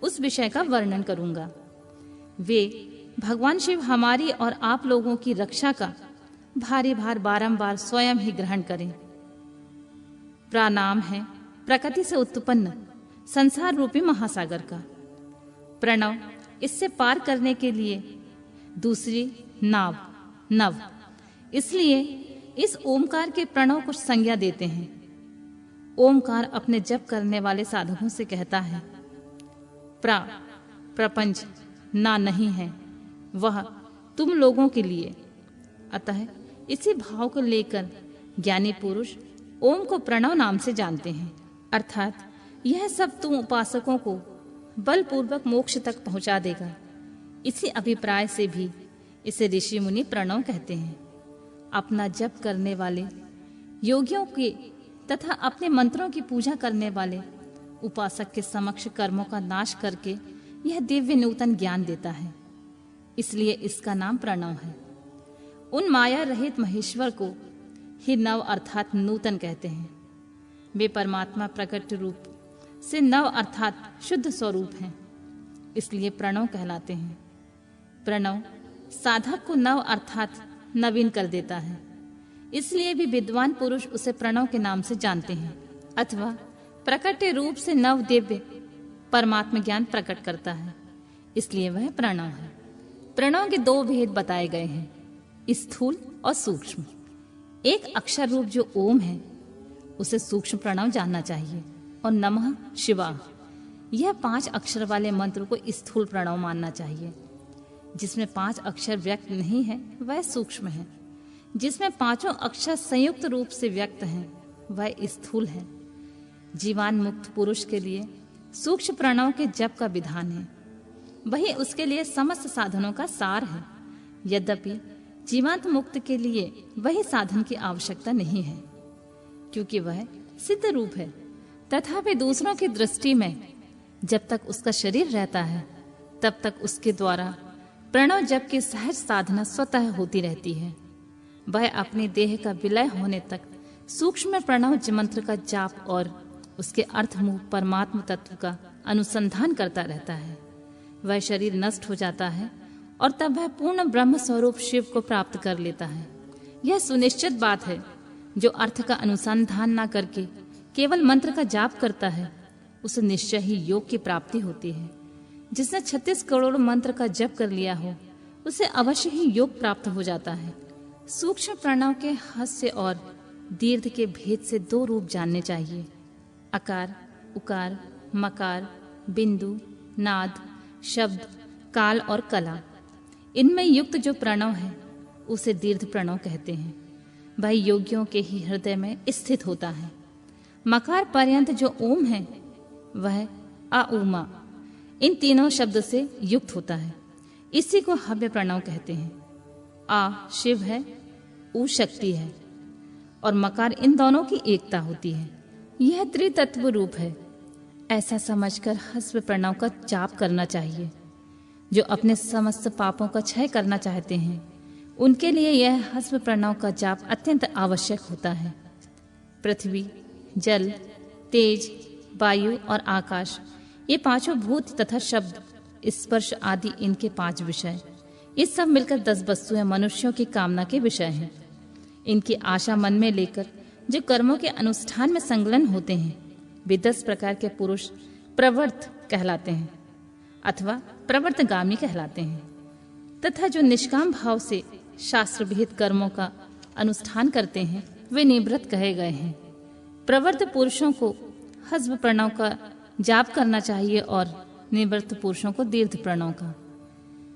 उस विषय का वर्णन करूंगा। वे भगवान शिव हमारी और आप लोगों की रक्षा का भारी भार बारंबार स्वयं ही ग्रहण करें। प्रणाम है प्रकृति से उत्पन्न संसार रूपी महासागर का। प्रणव इससे पार करने के लिए दूसरी नाव नव, इसलिए इस ओमकार के प्रणव को संज्ञा देते हैं। ओमकार अपने जप करने वाले साधकों से कहता है, प्रपंच ना नहीं है, वह तुम लोगों के लिए। अतः इसी भाव को लेकर ज्ञानी पुरुष ओम को प्रणव नाम से जानते हैं, अर्थात यह सब तुम उपासकों को बलपूर्वक मोक्ष तक पहुंचा देगा। इसी अभिप्राय से भी इसे ऋषि मुनि प्रणव कहते हैं। अपना जप करने वाले योगियों के तथा अपने मंत्रों की पूजा करने वाले उपासक के समक्ष कर्मों का नाश करके यह दिव्य नूतन ज्ञान देता है, इसलिए इसका नाम प्रणव है। उन माया रहित महेश्वर को ही नव अर्थात नूतन कहते हैं। वे परमात्मा प्रकट रूप से नव अर्थात शुद्ध स्वरूप हैं, इसलिए प्रणव कहलाते हैं। प्रणव साधक को नव अर्थात नवीन कर देता है, इसलिए भी विद्वान पुरुष उसे प्रणव के नाम से जानते हैं, अथवा प्रकट रूप से नव दिव्य परमात्मा ज्ञान प्रकट करता है, इसलिए वह प्रणव है। प्रणव के 2 भेद बताए गए हैं, स्थूल और सूक्ष्म। एक अक्षर रूप जो ओम है उसे सूक्ष्म प्रणव जानना चाहिए, और नमः शिवाय यह 5 अक्षर वाले मंत्र को स्थूल प्रणव मानना चाहिए। जिसमें 5 अक्षर व्यक्त नहीं है वह सूक्ष्म है, जिसमें 5 अक्षर संयुक्त रूप से व्यक्त हैं वह स्थूल है। जीवान मुक्त पुरुष के लिए सूक्ष्म प्रणव के जप का विधान है, वही उसके लिए समस्त साधनों का सार है। यद्यपि जीवांत मुक्त के लिए वही साधन की आवश्यकता नहीं है, क्योंकि वह सिद्ध रूप है। तथापि दूसरों की दृष्टि में जब तक उसका शरीर रहता है तब तक उसके द्वारा प्रणव जप की सहज साधना स्वतः होती रहती है। वह अपने देह का विलय होने तक सूक्ष्म प्रणव मंत्र का जाप और उसके अर्थमूल परमात्म तत्व का अनुसंधान करता रहता है। वह शरीर नष्ट हो जाता है और तब वह पूर्ण ब्रह्म स्वरूप शिव को प्राप्त कर लेता है। यह सुनिश्चित बात है। जो अर्थ का अनुसंधान न करके केवल मंत्र का जाप करता है उसे निश्चय ही योग की प्राप्ति होती है। जिसने 36 करोड़ मंत्र का जप कर लिया हो उसे अवश्य ही योग प्राप्त हो जाता है। सूक्ष्म प्रणव के हास्य और दीर्घ के भेद से 2 रूप जानने चाहिए, अकार, उकार, मकार, बिंदु, नाद, शब्द, काल और कला। इनमें युक्त जो प्रणव है उसे दीर्घ प्रणव कहते हैं। वह योगियों के ही हृदय में स्थित होता है। मकार पर्यंत जो ओम है वह अउमा इन तीनों शब्द से युक्त होता है। इसी को हव्य प्रणव कहते हैं। आ शिव है, उ शक्ति है और मकार इन दोनों की एकता होती है। यह त्रितत्व रूप है। ऐसा समझकर हस्व प्रणव का जाप करना चाहिए। जो अपने समस्त पापों का क्षय करना चाहते हैं उनके लिए यह हस्व प्रणव का जाप अत्यंत आवश्यक होता है। पृथ्वी, जल, तेज, वायु और आकाश, ये 5 भूत तथा शब्द, स्पर्श आदि इनके 5 विषय, ये सब मिलकर 10 वस्तुएं मनुष्यों की कामना के विषय हैं। इनकी आशा मन में लेकर जो कर्मों के अनुष्ठान में संलग्न होते हैं वे 10 प्रकार के पुरुष प्रवर्त कहलाते हैं अथवा प्रवर्तगामी कहलाते हैं। तथा जो निष्काम भाव से शास्त्र विहित कर्मों का अनुष्ठान करते हैं वे निवृत्त कहे गए हैं। प्रवर्त पुरुषों को हस्व प्रणव का जाप करना चाहिए और निवृत्त पुरुषों को दीर्घ प्रणव का।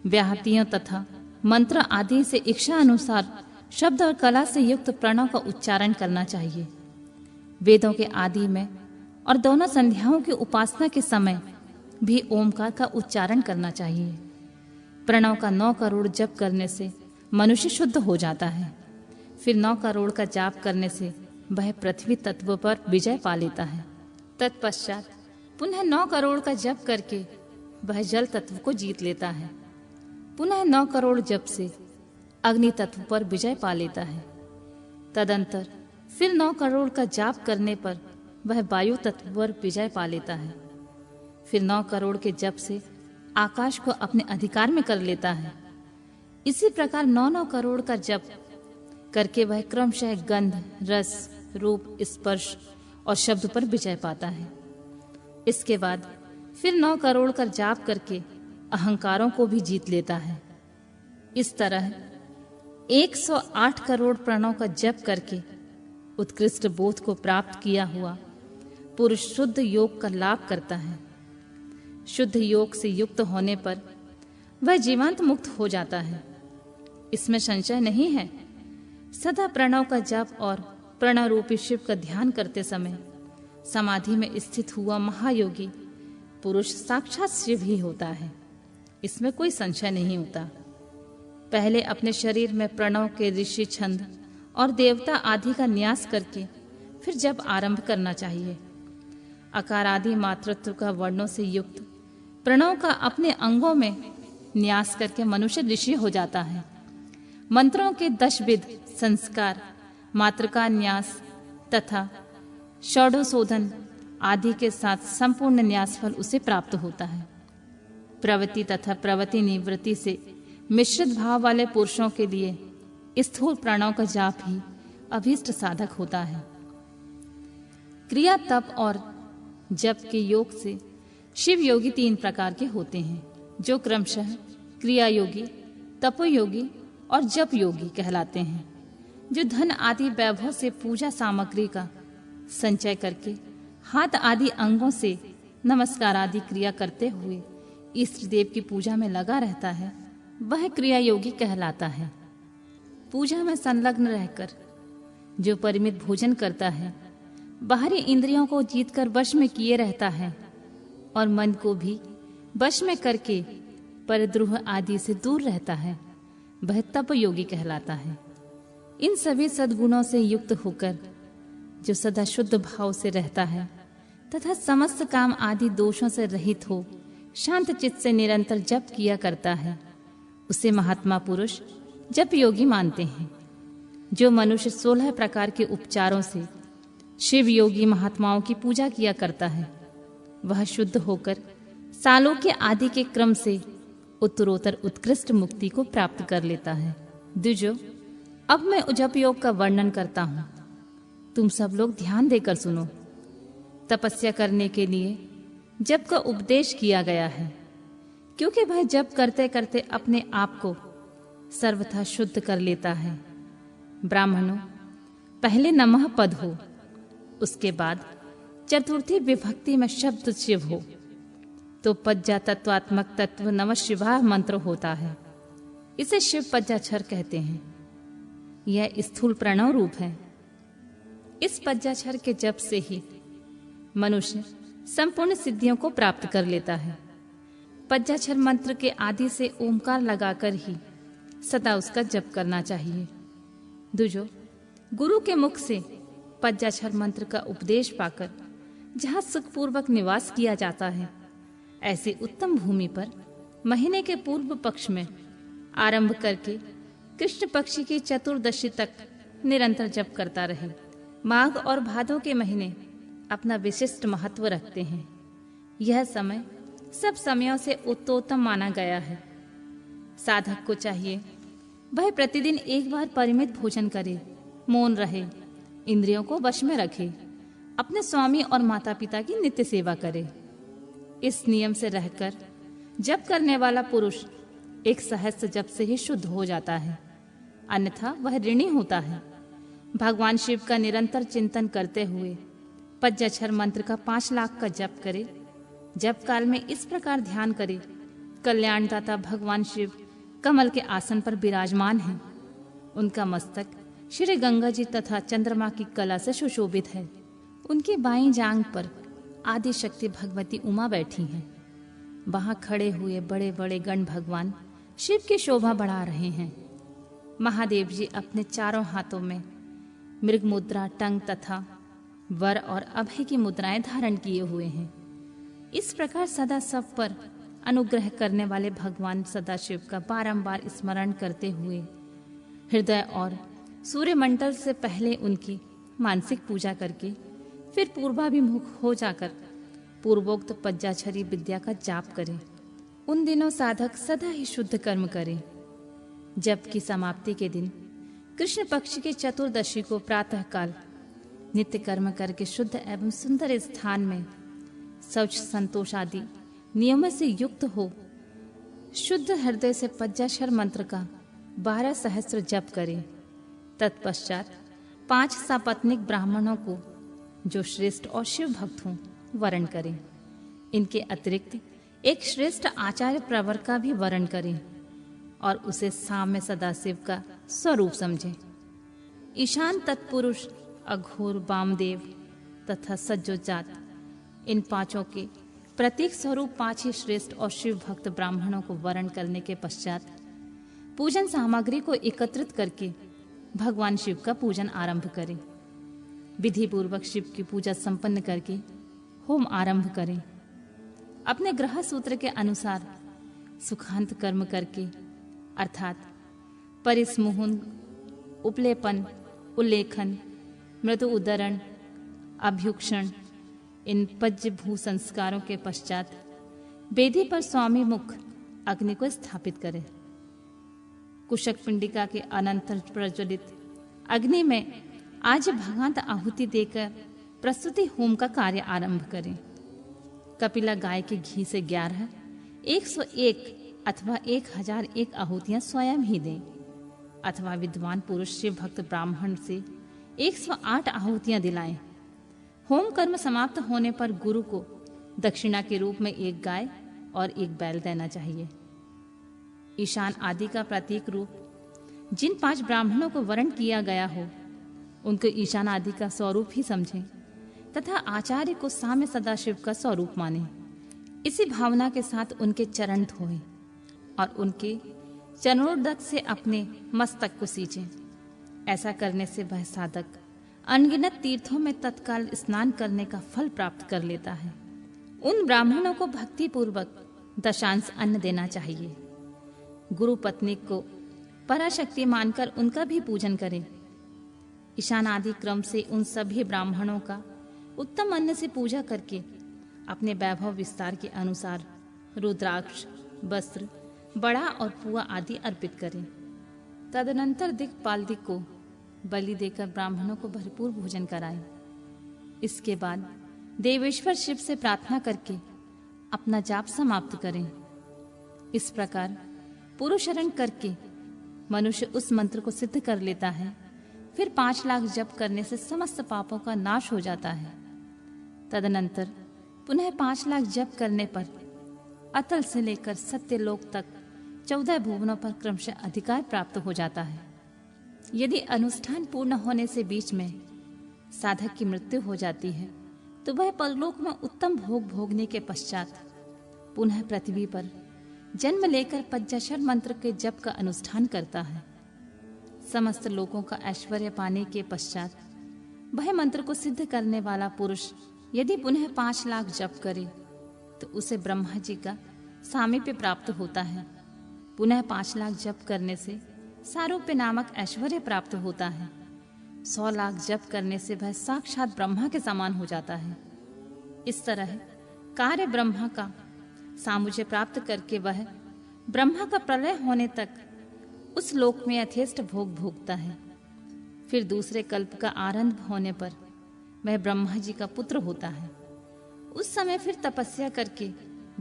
व्याहतियों तथा मंत्र आदि से इच्छा अनुसार शब्द और कला से युक्त प्रणव का उच्चारण करना चाहिए। वेदों के आदि में और दोनों संध्याओं की उपासना के समय भी ओमकार का उच्चारण करना चाहिए। प्रणव का 9 करोड़ जप करने से मनुष्य शुद्ध हो जाता है। फिर 9 करोड़ का जाप करने से वह पृथ्वी तत्व पर विजय पा लेता है। तत्पश्चात पुनः 9 करोड़ का जप करके वह जल तत्व को जीत लेता है। पुनः 9 करोड़ जप से अग्नि तत्व पर विजय पा लेता है। तदंतर फिर 9 करोड़ का जाप करने पर वह वायु तत्व पर विजय पा लेता है। फिर 9 करोड़ के जप से आकाश को अपने अधिकार में कर लेता है। इसी प्रकार 9 करोड़ का जप करके वह क्रमशः गंध, रस, रूप, स्पर्श और शब्द पर विजय पाता है। इसके बाद फिर 9 करोड़ का जाप करके अहंकारों को भी जीत लेता है। इस तरह 108 करोड़ प्रणव का जप करके उत्कृष्ट बोध को प्राप्त किया हुआ पुरुष शुद्ध योग का लाभ करता है। शुद्ध योग से युक्त होने पर वह जीवांत मुक्त हो जाता है, इसमें संशय नहीं है। सदा प्रणव का जप और प्रणव रूपी शिव का ध्यान करते समय समाधि में स्थित हुआ महायोगी पुरुष साक्षात शिव ही होता है, इसमें कोई संशय नहीं होता। पहले अपने शरीर में प्रणव के ऋषि छंद और देवता आदि का न्यास करके फिर जप आरंभ करना चाहिए। अकार आदि मातृत्व का वर्णों से युक्त प्रणव का अपने अंगों में न्यास करके मनुष्य ऋषि हो जाता है। मंत्रों के 10 विध संस्कार, मातृका न्यास तथा षोडशोधन आदि के साथ संपूर्ण न्यास फल उसे प्राप्त होता है। प्रवृत्ति तथा प्रवृत्ति निवृत्ति से मिश्रित भाव वाले पुरुषों के लिए स्थूल प्रणव का जाप ही अभीष्ट साधक होता है। क्रिया, तप और जप के योग से शिव योगी 3 प्रकार के होते हैं, जो क्रमशः क्रिया योगी, तपो योगी और जप योगी कहलाते हैं, जो धन आदि वैभव से पूजा सामग्री का संचय करके हाथ आदि अंगों से नमस्कार आदि क्रिया करते हुए इष्ट देव की पूजा में लगा रहता है, वह क्रिया योगी कहलाता है। पूजा में संलग्न रहकर जो परिमित भोजन करता है, बाहरी इंद्रियों को जीतकर वश में किए रहता है और मन को भी वश में करके परद्रोह आदि से दूर रहता है, वह तप योगी कहलाता है। इन सभी सद्गुणों से युक्त होकर जो सदा शुद्ध भाव से रहता है तथा समस्त काम आदि दोषों से रहित हो शांत चित्त से निरंतर जप किया करता है, उसे महात्मा पुरुष जप योगी मानते हैं। जो मनुष्य 16 प्रकार के उपचारों से शिव योगी महात्माओं की पूजा किया करता है, वह शुद्ध होकर सालों के आदि के क्रम से उत्तरोत्तर उत्कृष्ट मुक्ति को प्राप्त कर लेता है। द्विजो, अब मैं जप योग का वर्णन करता हूँ, तुम सब लोग ध्यान देकर सुनो। तपस्या करने के लिए जप का उपदेश किया गया है, क्योंकि वह जप करते करते अपने आप को सर्वथा शुद्ध कर लेता है। ब्राह्मणों, पहले नमः पद हो, उसके बाद चतुर्थी विभक्ति में शब्द शिव हो तो पज्जा तत्वात्मक तत्व नमः शिवाय मंत्र होता है। इसे शिव पज्जाक्षर कहते हैं। यह स्थूल प्रणव रूप है। इस पज्जाक्षर के जप से ही मनुष्य संपूर्ण सिद्धियों को प्राप्त कर लेता है। पज्जाक्षर मंत्र के आदि से ओमकार लगाकर ही सदा उसका जप करना चाहिए। दूजो, गुरु के मुख से पज्जाक्षर मंत्र का उपदेश पाकर जहाँ सुखपूर्वक निवास किया जाता है, ऐसी उत्तम भूमि पर महीने के पूर्व पक्ष में आरंभ करके कृष्ण पक्षी की चतुर्दशी तक निरंतर जप करता रहे। माघ और भादों के महीने अपना विशिष्ट महत्व रखते हैं। यह समय सब समयों से उत्तोत्तम माना गया है। साधक को चाहिए वह प्रतिदिन एक बार परिमित भोजन करे, मौन रहे, इंद्रियों को वश में रखे, अपने स्वामी और माता पिता की नित्य सेवा करे। इस नियम से रहकर जप करने वाला पुरुष एक सहस्त्र जप से ही शुद्ध हो जाता है, अन्यथा वह ऋणी होता है। भगवान शिव का निरंतर चिंतन करते हुए पज्जाक्षर मंत्र का 5 लाख का जप करे। जप काल में इस प्रकार ध्यान करे, कल्याणदाता भगवान शिव कमल के आसन पर विराजमान हैं। उनका मस्तक श्री गंगा जी तथा चंद्रमा की कला से सुशोभित है। उनकी बाईं जांघ पर आदि शक्ति भगवती उमा बैठी हैं। वहां खड़े हुए बड़े बड़े गण भगवान शिव की शोभा बढ़ा रहे हैं। महादेव जी अपने चारों हाथों में मृग मुद्रा, टंग तथा वर और अभय की मुद्राएं धारण किए हुए हैं। इस प्रकार सदा सब पर अनुग्रह करने वाले भगवान सदाशिव का बारंबार स्मरण करते हुए हृदय और सूर्यमंडल से पहले उनकी मानसिक पूजा करके फिर पूर्वाभिमुख हो जाकर पूर्वोक्त पंचाक्षरी विद्या का जाप करें। उन दिनों साधक सदा ही शुद्ध कर्म करें। जप की समाप्ति के दिन कृष्ण पक्ष की चतुर्दशी को प्रातःकाल नित्य कर्म करके शुद्ध एवं सुंदर स्थान में शौच संतोष आदि नियमों से युक्त हो शुद्ध हृदय से पंचाक्षर मंत्र का 12 सहस्त्र जप करें। तत्पश्चात 5 सपत्नीक ब्राह्मणों को जो श्रेष्ठ और शिव भक्त हों वरण करें। इनके अतिरिक्त एक श्रेष्ठ आचार्य प्रवर का भी वरण करें और उसे साम्य सदाशिव का स्वरूप समझें। ईशान तत्पुरुष, अघोर, वामदेव तथा सज्जोजात, इन 5 के प्रतीक स्वरूप 5 ही श्रेष्ठ और शिव भक्त ब्राह्मणों को वरण करने के पश्चात पूजन सामग्री को एकत्रित करके भगवान शिव का पूजन आरंभ करें। विधि पूर्वक शिव की पूजा संपन्न करके होम आरंभ करें। अपने ग्रह सूत्र के अनुसार सुखांत कर्म करके अर्थात परिसमुहन, उपलेपन, उल्लेखन, मृदु उदरण, अभ्युक्षण, इन पज्य भू संस्कारों के पश्चात वेदी पर स्वामी मुख अग्नि को स्थापित करें। कुशक पिंडिका के अनंतर प्रज्वलित अग्नि में आज भगांत आहुति देकर प्रस्तुति होम का कार्य आरंभ करें। कपिला गाय के घी से 11, 101 अथवा 1001 आहुतियां स्वयं ही दें अथवा विद्वान पुरुष शिव भक्त ब्राह्मण से 108 आहुतियां दिलाएं। होम कर्म समाप्त होने पर गुरु को दक्षिणा के रूप में 1 गाय और 1 बैल देना चाहिए। ईशान आदि का प्रतीक रूप जिन 5 ब्राह्मणों को वरण किया गया हो उनको ईशान आदि का स्वरूप ही समझें तथा आचार्य को साम्य सदाशिव का स्वरूप मानें। इसी भावना के साथ उनके चरण धोएं और उनके चरणोदक से अपने मस्तक को सींचें। ऐसा करने से वह साधक अनगिनत तीर्थों में तत्काल स्नान करने का फल प्राप्त कर लेता है। उन ब्राह्मणों को भक्ति पूर्वक दशांश अन्न देना चाहिए। गुरु पत्नी को पराशक्ति मानकर उनका भी पूजन करें। ईशान आदि क्रम से उन सभी ब्राह्मणों का उत्तम अन्न से पूजा करके अपने वैभव विस्तार के अनुसार रुद्राक्ष, वस्त्र, बड़ा और पुआ आदि अर्पित करें। तदनंतर दिक्पालदिक को बलि देकर ब्राह्मणों को भरपूर भोजन कराएं। इसके बाद देवेश्वर शिव से प्रार्थना करके अपना जाप समाप्त करें। इस प्रकार पुरुषरण करके मनुष्य उस मंत्र को सिद्ध कर लेता है। फिर 5 लाख जप करने से समस्त पापों का नाश हो जाता है। तदनंतर पुनः 5 लाख जप करने पर अतल से लेकर सत्यलोक तक 14 भुवनों पर क्रमशः अधिकार प्राप्त हो जाता है। यदि अनुष्ठान पूर्ण होने से बीच में साधक की मृत्यु हो जाती है तो वह परलोक में उत्तम भोग भोगने के पश्चात पुनः पृथ्वी पर जन्म लेकर पंचाक्षर मंत्र के जप का अनुष्ठान करता है। समस्त लोगों का ऐश्वर्य पाने के पश्चात वह मंत्र को सिद्ध करने वाला पुरुष यदि पुनः 5 लाख जप करे तो उसे ब्रह्मा जी का सामीप्य प्राप्त होता है। पुनः 5 लाख जप करने से सारूप्य नामक ऐश्वर्य प्राप्त होता है। 100 लाख जप करने से वह साक्षात ब्रह्मा के समान हो जाता है। इस तरह कार्य ब्रह्मा का सामुझ्य प्राप्त करके वह ब्रह्मा का प्रलय होने तक उस लोक में यथेष्ट भोग भोगता है। फिर दूसरे कल्प का आरंभ होने पर वह ब्रह्मा जी का पुत्र होता है। उस समय फिर तपस्या करके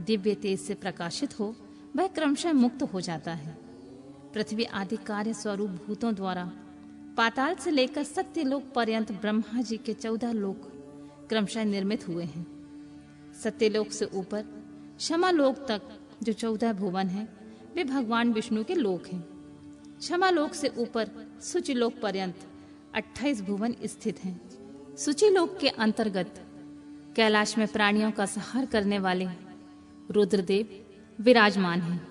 दिव्य तेज से प्रकाशित हो वह क्रमशः मुक्त हो जाता है। पृथ्वी आदि कार्य स्वरूप भूतों द्वारा पाताल से लेकर सत्यलोक पर्यंत ब्रह्मा जी के 14 लोक क्रमशः निर्मित हुए हैं। सत्यलोक से ऊपर क्षमालोक तक जो 14 भुवन हैं वे भगवान विष्णु के लोक हैं। क्षमालोक से ऊपर सूचिलोक पर्यंत 28 भुवन स्थित हैं। सूचिलोक के अंतर्गत कैलाश में प्राणियों का संहार करने वाले रुद्रदेव विराजमान हैं।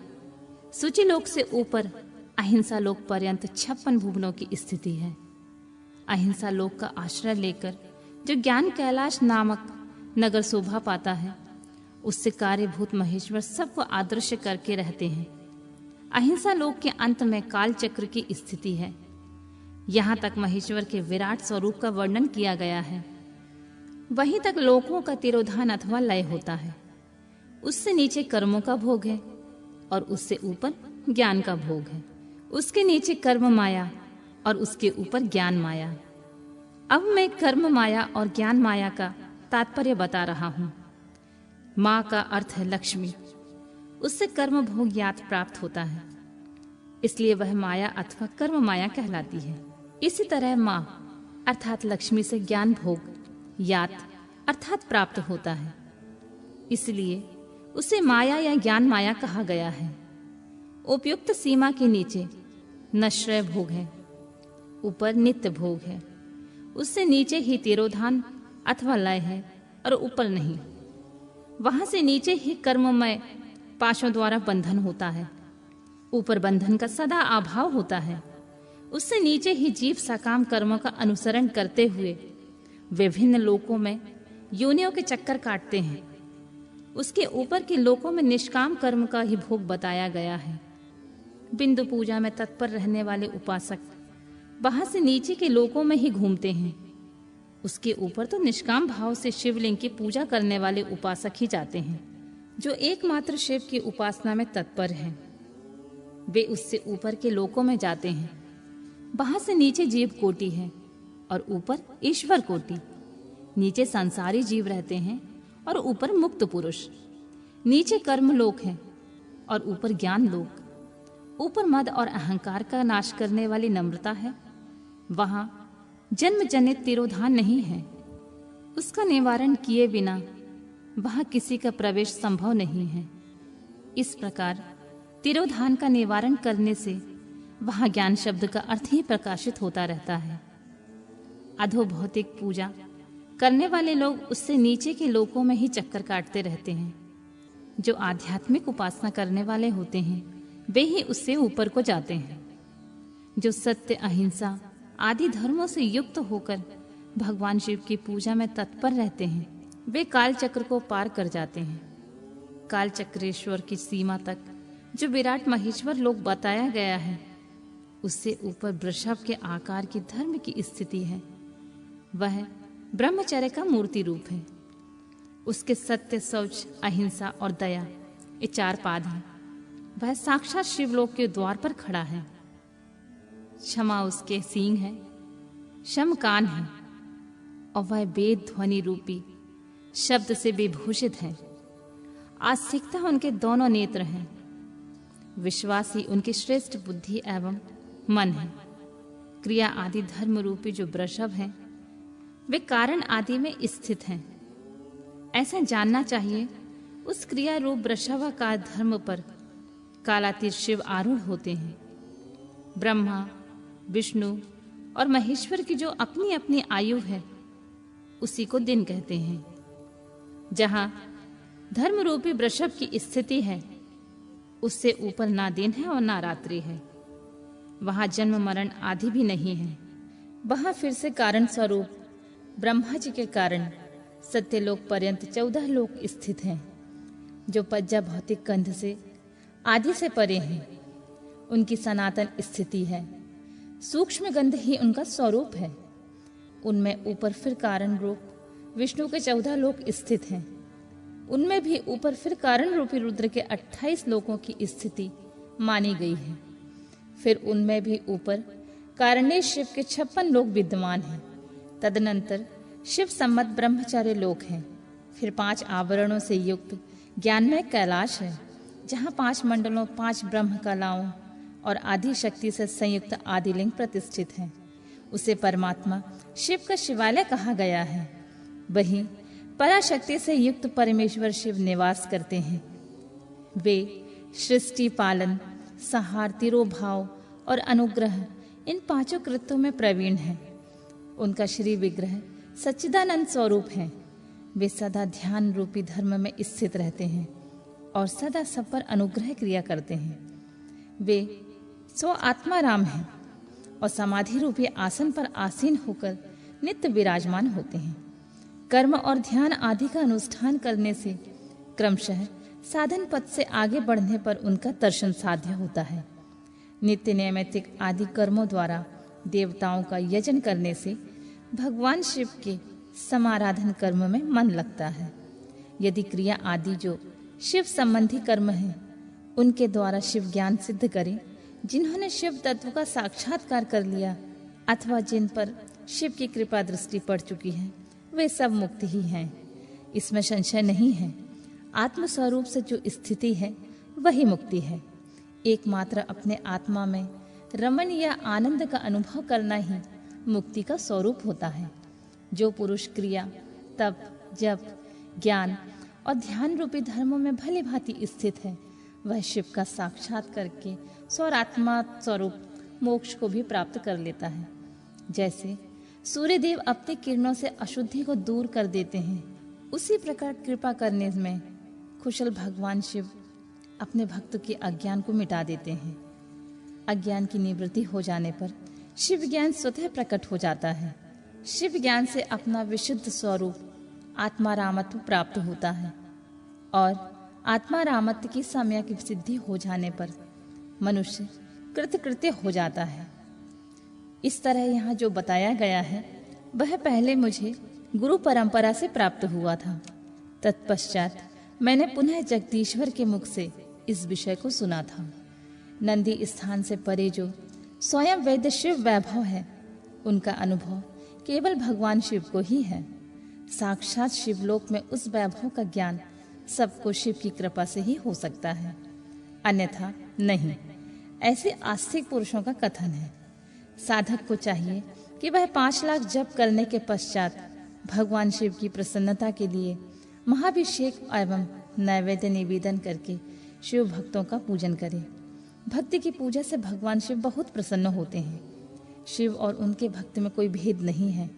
सूचिलोक से ऊपर अहिंसा लोक पर्यंत 56 भुवनों की स्थिति है। अहिंसा लोक का आश्रय लेकर जो ज्ञान कैलाश नामक नगर शोभा पाता है, उससे कार्यभूत महेश्वर सबको आदर्श करके रहते हैं। अहिंसा लोक के अंत में काल चक्र की स्थिति है। यहाँ तक महेश्वर के विराट स्वरूप का वर्णन किया गया है। वहीं तक लोकों का तिरोधान अथवा लय होता है। उससे नीचे कर्मों का भोग है और उससे ऊपर ज्ञान का भोग है। उसके नीचे कर्म माया और उसके ऊपर ज्ञान माया। अब मैं कर्म माया और ज्ञान माया का तात्पर्य बता रहा हूं। माँ का अर्थ है लक्ष्मी। उससे कर्म भोग यात प्राप्त होता है, इसलिए वह माया अथवा कर्म माया कहलाती है। इसी तरह माँ अर्थात लक्ष्मी से ज्ञान भोग यात अर्थात प्राप्त होता है, इसलिए उसे माया या ज्ञान माया कहा गया है। उपयुक्त सीमा के नीचे नश्रय भोग है, ऊपर नित्य भोग है। उससे नीचे ही तिरोधान अथवा लय है और ऊपर नहीं। वहां से नीचे ही कर्ममय पाशों द्वारा बंधन होता है, ऊपर बंधन का सदा अभाव होता है। उससे नीचे ही जीव सकाम कर्मों का अनुसरण करते हुए विभिन्न लोकों में योनियों के चक्कर काटते हैं। उसके ऊपर के लोकों में निष्काम कर्म का ही भोग बताया गया है। बिंदु पूजा में तत्पर रहने वाले उपासक वहां से नीचे के लोकों में ही घूमते हैं। उसके ऊपर तो निष्काम भाव से शिवलिंग की पूजा करने वाले उपासक ही जाते हैं, जो एकमात्र शिव की उपासना में तत्पर हैं। वे उससे ऊपर के लोकों में जाते हैं। वहां से नीचे जीव कोटि है और ऊपर ईश्वर कोटि। नीचे संसारी जीव रहते हैं और ऊपर मुक्त पुरुष। नीचे कर्म लोक है और ऊपर ज्ञान लोक। ऊपर मद और अहंकार का नाश करने वाली नम्रता है। वहां जन्म जनित तिरोधान नहीं है। उसका निवारण किए बिना वहां किसी का प्रवेश संभव नहीं है। इस प्रकार तिरोधान का निवारण करने से वहां ज्ञान शब्द का अर्थ ही प्रकाशित होता रहता है। अधोभौतिक पूजा करने वाले लोग उससे नीचे के लोकों में ही चक्कर काटते रहते हैं। जो आध्यात्मिक उपासना करने वाले होते हैं वे ही उससे ऊपर को जाते हैं। जो सत्य अहिंसा आदि धर्मों से युक्त होकर भगवान शिव की पूजा में तत्पर रहते हैं, वे काल चक्र को पार कर जाते हैं। काल चक्रेश्वर की सीमा तक जो विराट महेश्वर लोक बताया गया है, उससे ऊपर वृषभ के आकार की धर्म की स्थिति है। वह ब्रह्मचर्य का मूर्ति रूप है। उसके सत्य, शौच, अहिंसा और दया ये 4 पाद हैं। वह साक्षात शिवलोक के द्वार पर खड़ा है। क्षमा उसके सींग है, शम कान है और वह वेद ध्वनि रूपी शब्द से विभूषित है। आस्तिकता उनके दोनों नेत्र हैं। विश्वासी उनकी श्रेष्ठ बुद्धि एवं मन है। क्रिया आदि धर्म रूपी जो वृषभ हैं, वे कारण आदि में स्थित हैं। ऐसा जानना चाहिए, उस क्रिया रूप वृषभाकार धर्म पर कालातीत शिव आरूढ़ होते हैं। ब्रह्मा, विष्णु और महेश्वर की जो अपनी अपनी आयु है, उसी को दिन कहते हैं। जहां धर्म रूपी वृषभ की स्थिति है, उससे ऊपर ना दिन है और ना रात्रि है। वहां जन्म मरण आदि भी नहीं है। वहां फिर से कारण स्वरूप ब्रह्मा जी के कारण सत्यलोक पर्यंत 14 लोक स्थित हैं, जो पज्जा भौतिक गंध से आदि से परे हैं। उनकी सनातन स्थिति है। सूक्ष्म गंध ही उनका स्वरूप है। उनमें ऊपर फिर कारण रूप विष्णु के 14 लोक स्थित हैं। उनमें भी ऊपर फिर कारण रूपी रुद्र के 28 लोकों की स्थिति मानी गई है। फिर उनमें भी ऊपर कारणेश शिव के 56 लोक विद्यमान हैं। तदनंतर शिव सम्मत ब्रह्मचार्य लोक हैं। फिर 5 आवरणों से युक्त ज्ञानमय कैलाश है, जहाँ 5 मंडलों, 5 ब्रह्म कलाओं और आदि शक्ति से संयुक्त आदिलिंग प्रतिष्ठित है। उसे परमात्मा शिव का शिवालय कहा गया है। वहीं पराशक्ति से युक्त परमेश्वर शिव निवास करते हैं। वे सृष्टि पालन, संहार, तिरोभाव और अनुग्रह इन 5 कृत्यों में प्रवीण हैं। उनका श्री विग्रह सच्चिदानंद स्वरूप है। वे सदा ध्यान रूपी धर्म में स्थित रहते हैं और सदा सब पर अनुग्रह क्रिया करते हैं। वे स्व आत्माराम हैं और समाधि रूपी आसन पर आसीन होकर नित्य विराजमान होते हैं। कर्म और ध्यान आदि का अनुष्ठान करने से क्रमशः साधन पथ से आगे बढ़ने पर उनका दर्शन साध्य होता है। नित्य नैमित्तिक आदि कर्मों द्वारा देवताओं का यजन करने से भगवान शिव के समाराधन कर्म में मन लगता है। यदि क्रिया आदि जो शिव संबंधी कर्म है उनके द्वारा शिव ज्ञान सिद्ध करें, जिन्होंने शिव तत्व का साक्षात्कार कर लिया अथवा जिन पर शिव की कृपा दृष्टि पड़ चुकी है, वे सब मुक्त ही हैं। इसमें संशय नहीं है। आत्मस्वरूप से जो स्थिति है वही मुक्ति है। एकमात्र अपने आत्मा में रमण या आनंद का अनुभव करना ही मुक्ति का स्वरूप होता है। जो पुरुष क्रिया, तप, जप, ज्ञान और ध्यान रूपी धर्मों में भली भांति स्थित है, वह शिव का साक्षात करके स्वरात्मा स्वरूप मोक्ष को भी प्राप्त कर लेता है। जैसे सूर्यदेव अपनी किरणों से अशुद्धि को दूर कर देते हैं, उसी प्रकार कृपा करने में कुशल भगवान शिव अपने भक्त के अज्ञान को मिटा देते हैं। अज्ञान की निवृत्ति हो जाने पर शिव ज्ञान स्वतः प्रकट हो जाता है। शिव ज्ञान से अपना विशुद्ध स्वरूप आत्मारामत्व प्राप्त होता है और आत्मारामत्व की सम्यक सिद्धि हो जाने पर मनुष्य कृतकृत्य हो जाता है। इस तरह यहाँ जो बताया गया है वह पहले मुझे गुरु परंपरा से प्राप्त हुआ था। तत्पश्चात मैंने पुनः जगदीश्वर के मुख से इस विषय को सुना था। नंदी स्थान से परे जो स्वयं वैद्य शिव वैभव है, उनका अनुभव केवल भगवान शिव को ही है। साक्षात शिवलोक में उस वैभव का ज्ञान सबको शिव की कृपा से ही हो सकता है, अन्यथा नहीं। ऐसे आस्तिक पुरुषों का कथन है। साधक को चाहिए कि वह 5 लाख जप करने के पश्चात भगवान शिव की प्रसन्नता के लिए महाभिषेक एवं नैवेद्य निवेदन करके शिव भक्तों का पूजन करे। भक्ति की पूजा से भगवान शिव बहुत प्रसन्न होते हैं। शिव और उनके भक्त में कोई भेद नहीं है,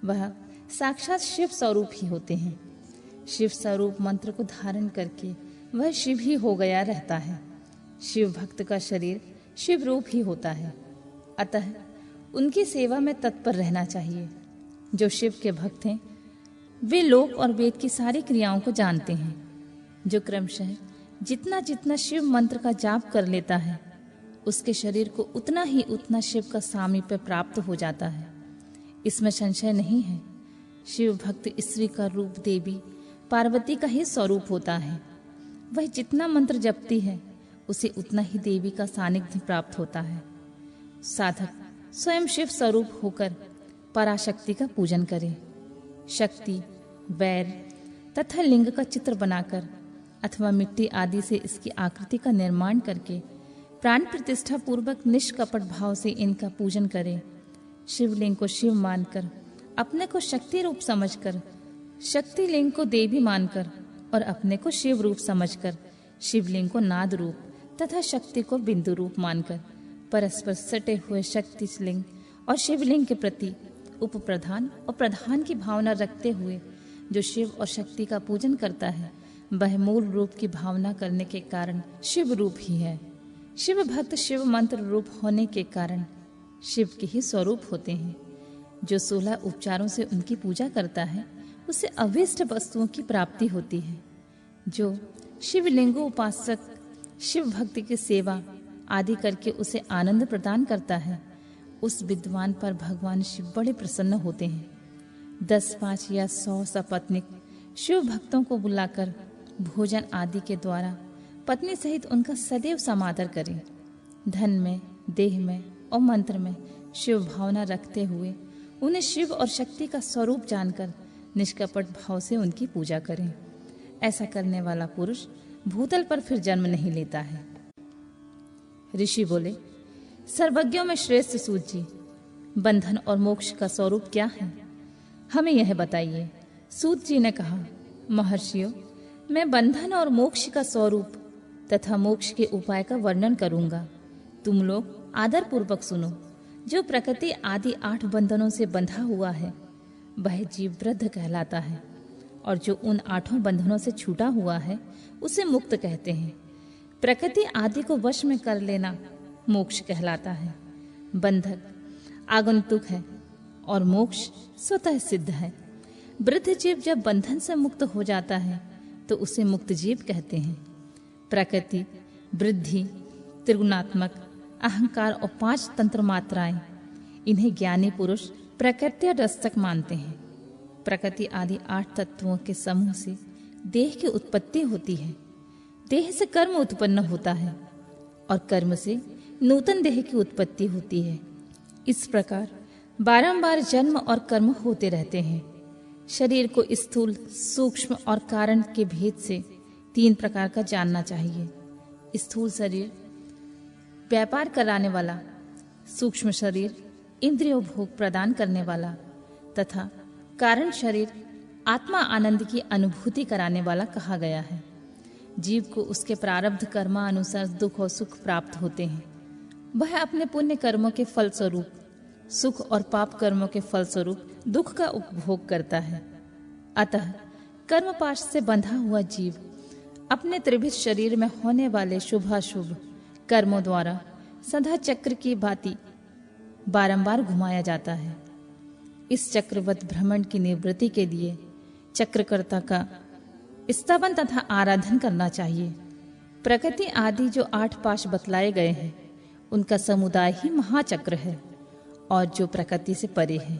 वह साक्षात शिव स्वरूप ही होते हैं। शिव स्वरूप मंत्र को धारण करके वह शिव ही हो गया रहता है। शिव भक्त का शरीर शिव रूप ही होता है, अतः उनकी सेवा में तत्पर रहना चाहिए। जो शिव के भक्त हैं वे लोक और वेद की सारी क्रियाओं को जानते हैं। जो क्रमशः जितना जितना शिव मंत्र का जाप कर लेता है, उसके शरीर को उतना ही उतना शिव का सामीप्य प्राप्त हो जाता है। इसमें संशय नहीं है। शिव भक्त स्त्री का रूप देवी पार्वती का ही स्वरूप होता है। वह जितना मंत्र जपती है उसे उतना ही देवी का सानिध्य प्राप्त होता है। साधक स्वयं शिव स्वरूप होकर पराशक्ति का पूजन करे। शक्ति, वैर तथा लिंग का चित्र बनाकर अथवा मिट्टी आदि से इसकी आकृति का निर्माण करके प्राण प्रतिष्ठा पूर्वक निष्कपट भाव से इनका पूजन करें। शिवलिंग को शिव मानकर, अपने को शक्ति रूप समझकर, शक्ति लिंग को देवी मानकर और अपने को शिव रूप समझकर शिवलिंग को नाद रूप तथा शक्ति को बिंदु रूप मानकर परस्पर सटे हुए शक्ति लिंग और शिवलिंग के प्रति उपप्रधान और प्रधान की भावना रखते हुए जो शिव और शक्ति का पूजन करता है, वह मूल रूप की भावना करने के कारण शिव रूप ही है। शिव भक्त शिव मंत्र रूप होने के कारण शिव के ही स्वरूप होते हैं। जो 16 उपचारों से उनकी पूजा करता है उसे अभीष्ट वस्तुओं की प्राप्ति होती है। जो शिवलिंगो उपासक शिव भक्ति की सेवा आदि करके उसे आनंद प्रदान करता है, उस विद्वान पर भगवान शिव बड़े प्रसन्न होते हैं। 10, 5 या 100 सपत्नीक शिव भक्तों को बुलाकर भोजन आदि के द्वारा पत्नी सहित उनका सदैव समादर करें। धन में, देह में और मंत्र में शिव भावना रखते हुए उन्हें शिव और शक्ति का स्वरूप जानकर निष्कपट भाव से उनकी पूजा करें। ऐसा करने वाला पुरुष भूतल पर फिर जन्म नहीं लेता है। ऋषि बोले, सर्वज्ञों में श्रेष्ठ सूत जी, बंधन और मोक्ष का स्वरूप क्या है, हमें यह बताइए। सूत जी ने कहा, महर्षियों, मैं बंधन और मोक्ष का स्वरूप तथा मोक्ष के उपाय का वर्णन करूंगा। तुम लोग आदर पूर्वक सुनो। जो प्रकृति आदि 8 बंधनों से बंधा हुआ है वह जीव वृद्ध कहलाता है, और जो उन 8 बंधनों से छूटा हुआ है उसे मुक्त कहते हैं। प्रकृति आदि को वश में कर लेना मोक्ष कहलाता है। बंधक आगंतुक है और मोक्ष स्वतः सिद्ध है। वृद्ध जीव जब बंधन से मुक्त हो जाता है तो उसे मुक्त जीव कहते हैं। प्रकृति, वृद्धि, त्रिगुणात्मक, अहंकार और 5 तंत्र मात्राएं, इन्हें ज्ञानी पुरुष प्रकृति रस्तक मानते हैं। प्रकृति आदि 8 तत्वों के समूह से देह की उत्पत्ति होती है। देह से कर्म उत्पन्न होता है और कर्म से नूतन देह की उत्पत्ति होती है। इस प्रकार बारंबार जन्म और कर्म होते रहते हैं। शरीर को स्थूल, सूक्ष्म और कारण के भेद से 3 प्रकार का जानना चाहिए। स्थूल शरीर व्यापार कराने वाला, सूक्ष्म शरीर इंद्रियों भोग प्रदान करने वाला तथा कारण शरीर आत्मा आनंद की अनुभूति कराने वाला कहा गया है। जीव को उसके प्रारब्ध कर्मानुसार दुख और सुख प्राप्त होते हैं। वह अपने पुण्य कर्मों के फल स्वरूप सुख और पाप कर्मों के फल स्वरूप दुख का उपभोग करता है। अतः कर्मपाश से बंधा हुआ जीव अपने त्रिभित शरीर में होने वाले शुभाशुभ कर्मों द्वारा सदा चक्र की भांति बारंबार घुमाया जाता है। इस चक्रवत भ्रमण की निवृत्ति के लिए चक्रकर्ता का स्तवन तथा आराधन करना चाहिए। प्रकृति आदि जो 8 पाश बतलाए गए हैं उनका समुदाय ही महाचक्र है, और जो प्रकृति से परे है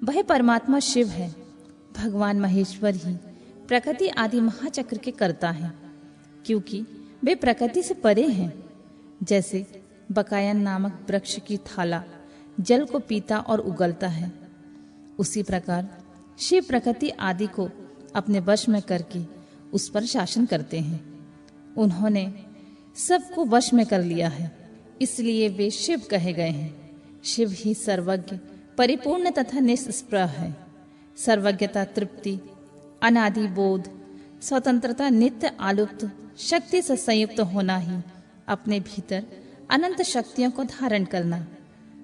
वह परमात्मा शिव है। भगवान महेश्वर ही प्रकृति आदि महाचक्र के कर्ता हैं, क्योंकि वे प्रकृति से परे हैं। जैसे बकायन नामक वृक्ष की थाला जल को पीता और उगलता है, उसी प्रकार शिव प्रकृति आदि को अपने वश में करके उस पर शासन करते हैं। उन्होंने सबको वश में कर लिया है, इसलिए वे शिव कहे गए हैं। शिव ही सर्वज्ञ, परिपूर्ण तथा निष्प्रह है। सर्वज्ञता, तृप्ति, अनादि बोध, स्वतंत्रता, नित्य आलुप्त शक्ति से संयुक्त होना ही अपने भीतर अनंत शक्तियों को धारण करना।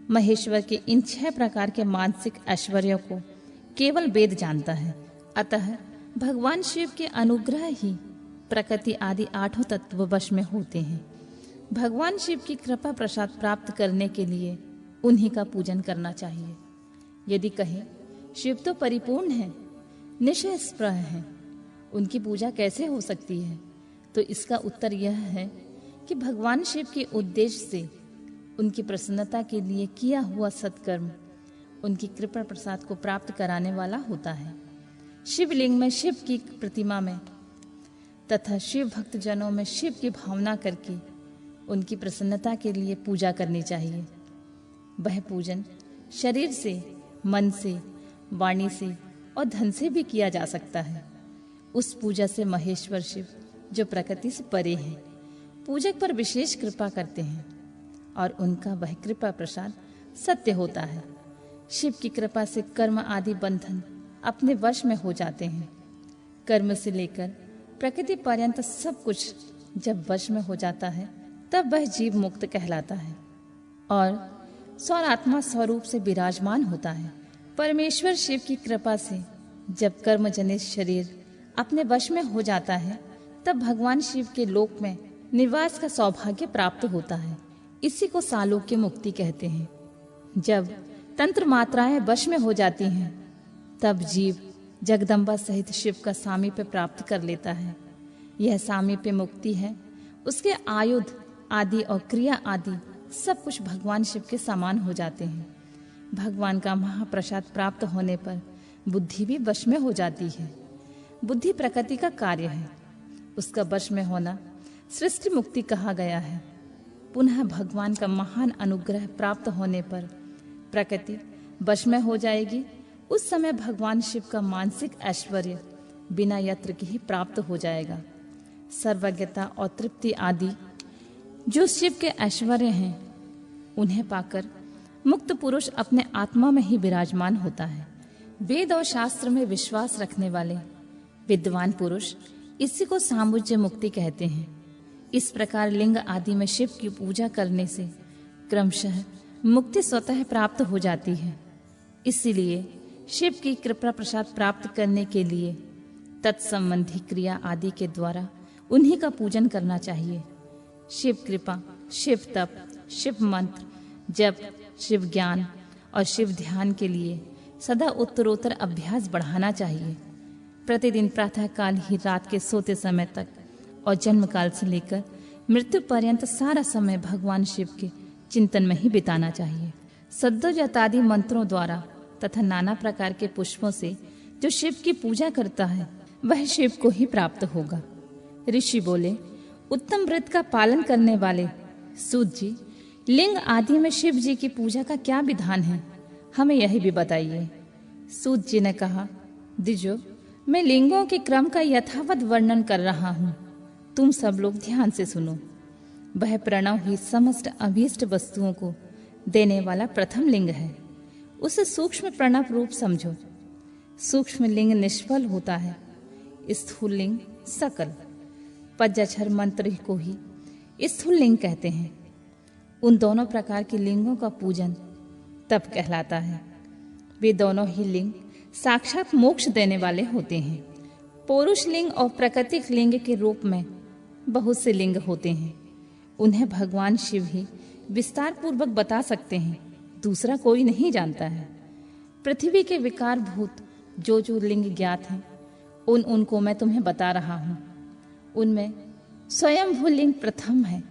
महेश्वर के इन 6 प्रकार के मानसिक ऐश्वर्यों को केवल वेद जानता है। अतः भगवान शिव के अनुग्रह ही प्रकृति आदि 8 तत्व वश में होते हैं। भगवान शिव की कृपा प्रसाद प्राप्त करने के लिए उन्हीं का पूजन करना चाहिए। यदि कहें शिव तो परिपूर्ण है, निश्चय स्प्रह है, उनकी पूजा कैसे हो सकती है, तो इसका उत्तर यह है कि भगवान शिव के उद्देश्य से उनकी प्रसन्नता के लिए किया हुआ सत्कर्म उनकी कृपा प्रसाद को प्राप्त कराने वाला होता है। शिवलिंग में शिव की प्रतिमा में तथा शिव भक्त जनों में शिव की भावना करके उनकी प्रसन्नता के लिए पूजा करनी चाहिए। वह पूजन शरीर से, मन से, वाणी से और धन से भी किया जा सकता है। उस पूजा से महेश्वर शिव जो प्रकृति से परे है पूजक पर विशेष कृपा करते हैं और उनका वह कृपा प्रसाद सत्य होता है। शिव की कृपा से कर्म आदि बंधन अपने वश में हो जाते हैं। कर्म से लेकर प्रकृति पर्यंत सब कुछ जब वश में हो जाता है तब वह जीव मुक्त कहलाता है और स्वरात्मा स्वरूप से विराजमान होता है। परमेश्वर शिव की कृपा से जब कर्म जनित शरीर अपने वश में हो जाता है तब भगवान शिव के लोक में निवास का सौभाग्य प्राप्त होता है। इसी को सालोक्य मुक्ति कहते हैं। जब तंत्र मात्राएं वश में हो जाती हैं तब जीव जगदम्बा सहित शिव का सामीप्य प्राप्त कर लेता है। यह सामीप्य मुक्ति है। उसके आयुध आदि और क्रिया आदि सब कुछ भगवान शिव के समान हो जाते हैं। भगवान का महाप्रसाद प्राप्त होने पर बुद्धि भी वश में हो जाती है। बुद्धि प्रकृति का कार्य है, उसका वश में होना सृष्टि मुक्ति कहा गया है। पुनः भगवान का महान अनुग्रह प्राप्त होने पर प्रकृति वश में हो जाएगी। उस समय भगवान शिव का मानसिक ऐश्वर्य बिना यत्न के ही प्राप्त हो जाएगा। सर्वज्ञता और तृप्ति आदि जो शिव के ऐश्वर्य हैं उन्हें पाकर मुक्त पुरुष अपने आत्मा में ही विराजमान होता है। वेद और शास्त्र में विश्वास रखने वाले विद्वान पुरुष इसी को सामुज्य मुक्ति कहते हैं। इस प्रकार लिंग आदि में शिव की पूजा करने से क्रमशः मुक्ति स्वतः प्राप्त हो जाती है। इसीलिए शिव की कृपा प्रसाद प्राप्त करने के लिए तत्संबंधी क्रिया आदि के द्वारा उन्हीं का पूजन करना चाहिए। शिव कृपा, शिव तप, शिव मंत्र, जप, शिव ज्ञान और शिव ध्यान के लिए सदा उत्तरोत्तर अभ्यास बढ़ाना चाहिए। प्रतिदिन प्रातः काल ही रात के सोते समय तक और जन्म काल से लेकर मृत्यु पर्यंत सारा समय भगवान शिव के चिंतन में ही बिताना चाहिए। सद्योजात आदि मंत्रों द्वारा तथा नाना प्रकार के पुष्पों से जो शिव की पूजा करता है वह शिव को ही प्राप्त होगा। ऋषि बोले, उत्तम व्रत का पालन करने वाले सूत जी, लिंग आदि में शिव जी की पूजा का क्या विधान है, हमें यही भी बताइए। सूत जी ने कहा, द्विजो, मैं लिंगों के क्रम का यथावत वर्णन कर रहा हूँ, तुम सब लोग ध्यान से सुनो। वह प्रणव ही समस्त अभीष्ट वस्तुओं को देने वाला प्रथम लिंग है, उसे सूक्ष्म प्रणव रूप समझो। सूक्ष्म लिंग निष्फल होता है, स्थूल लिंग सकल। पंचाक्षर मंत्र को ही स्थूल लिंग कहते हैं। उन दोनों प्रकार के लिंगों का पूजन तप कहलाता है। वे दोनों ही लिंग साक्षात मोक्ष देने वाले होते हैं। पौरुष लिंग और प्राकृतिक लिंग के रूप में बहुत से लिंग होते हैं। उन्हें भगवान शिव ही विस्तार पूर्वक बता सकते हैं, दूसरा कोई नहीं जानता है। पृथ्वी के विकार भूत जो जो लिंग ज्ञात हैं उनको मैं तुम्हें बता रहा हूँ। उनमें स्वयंभू लिंग प्रथम है,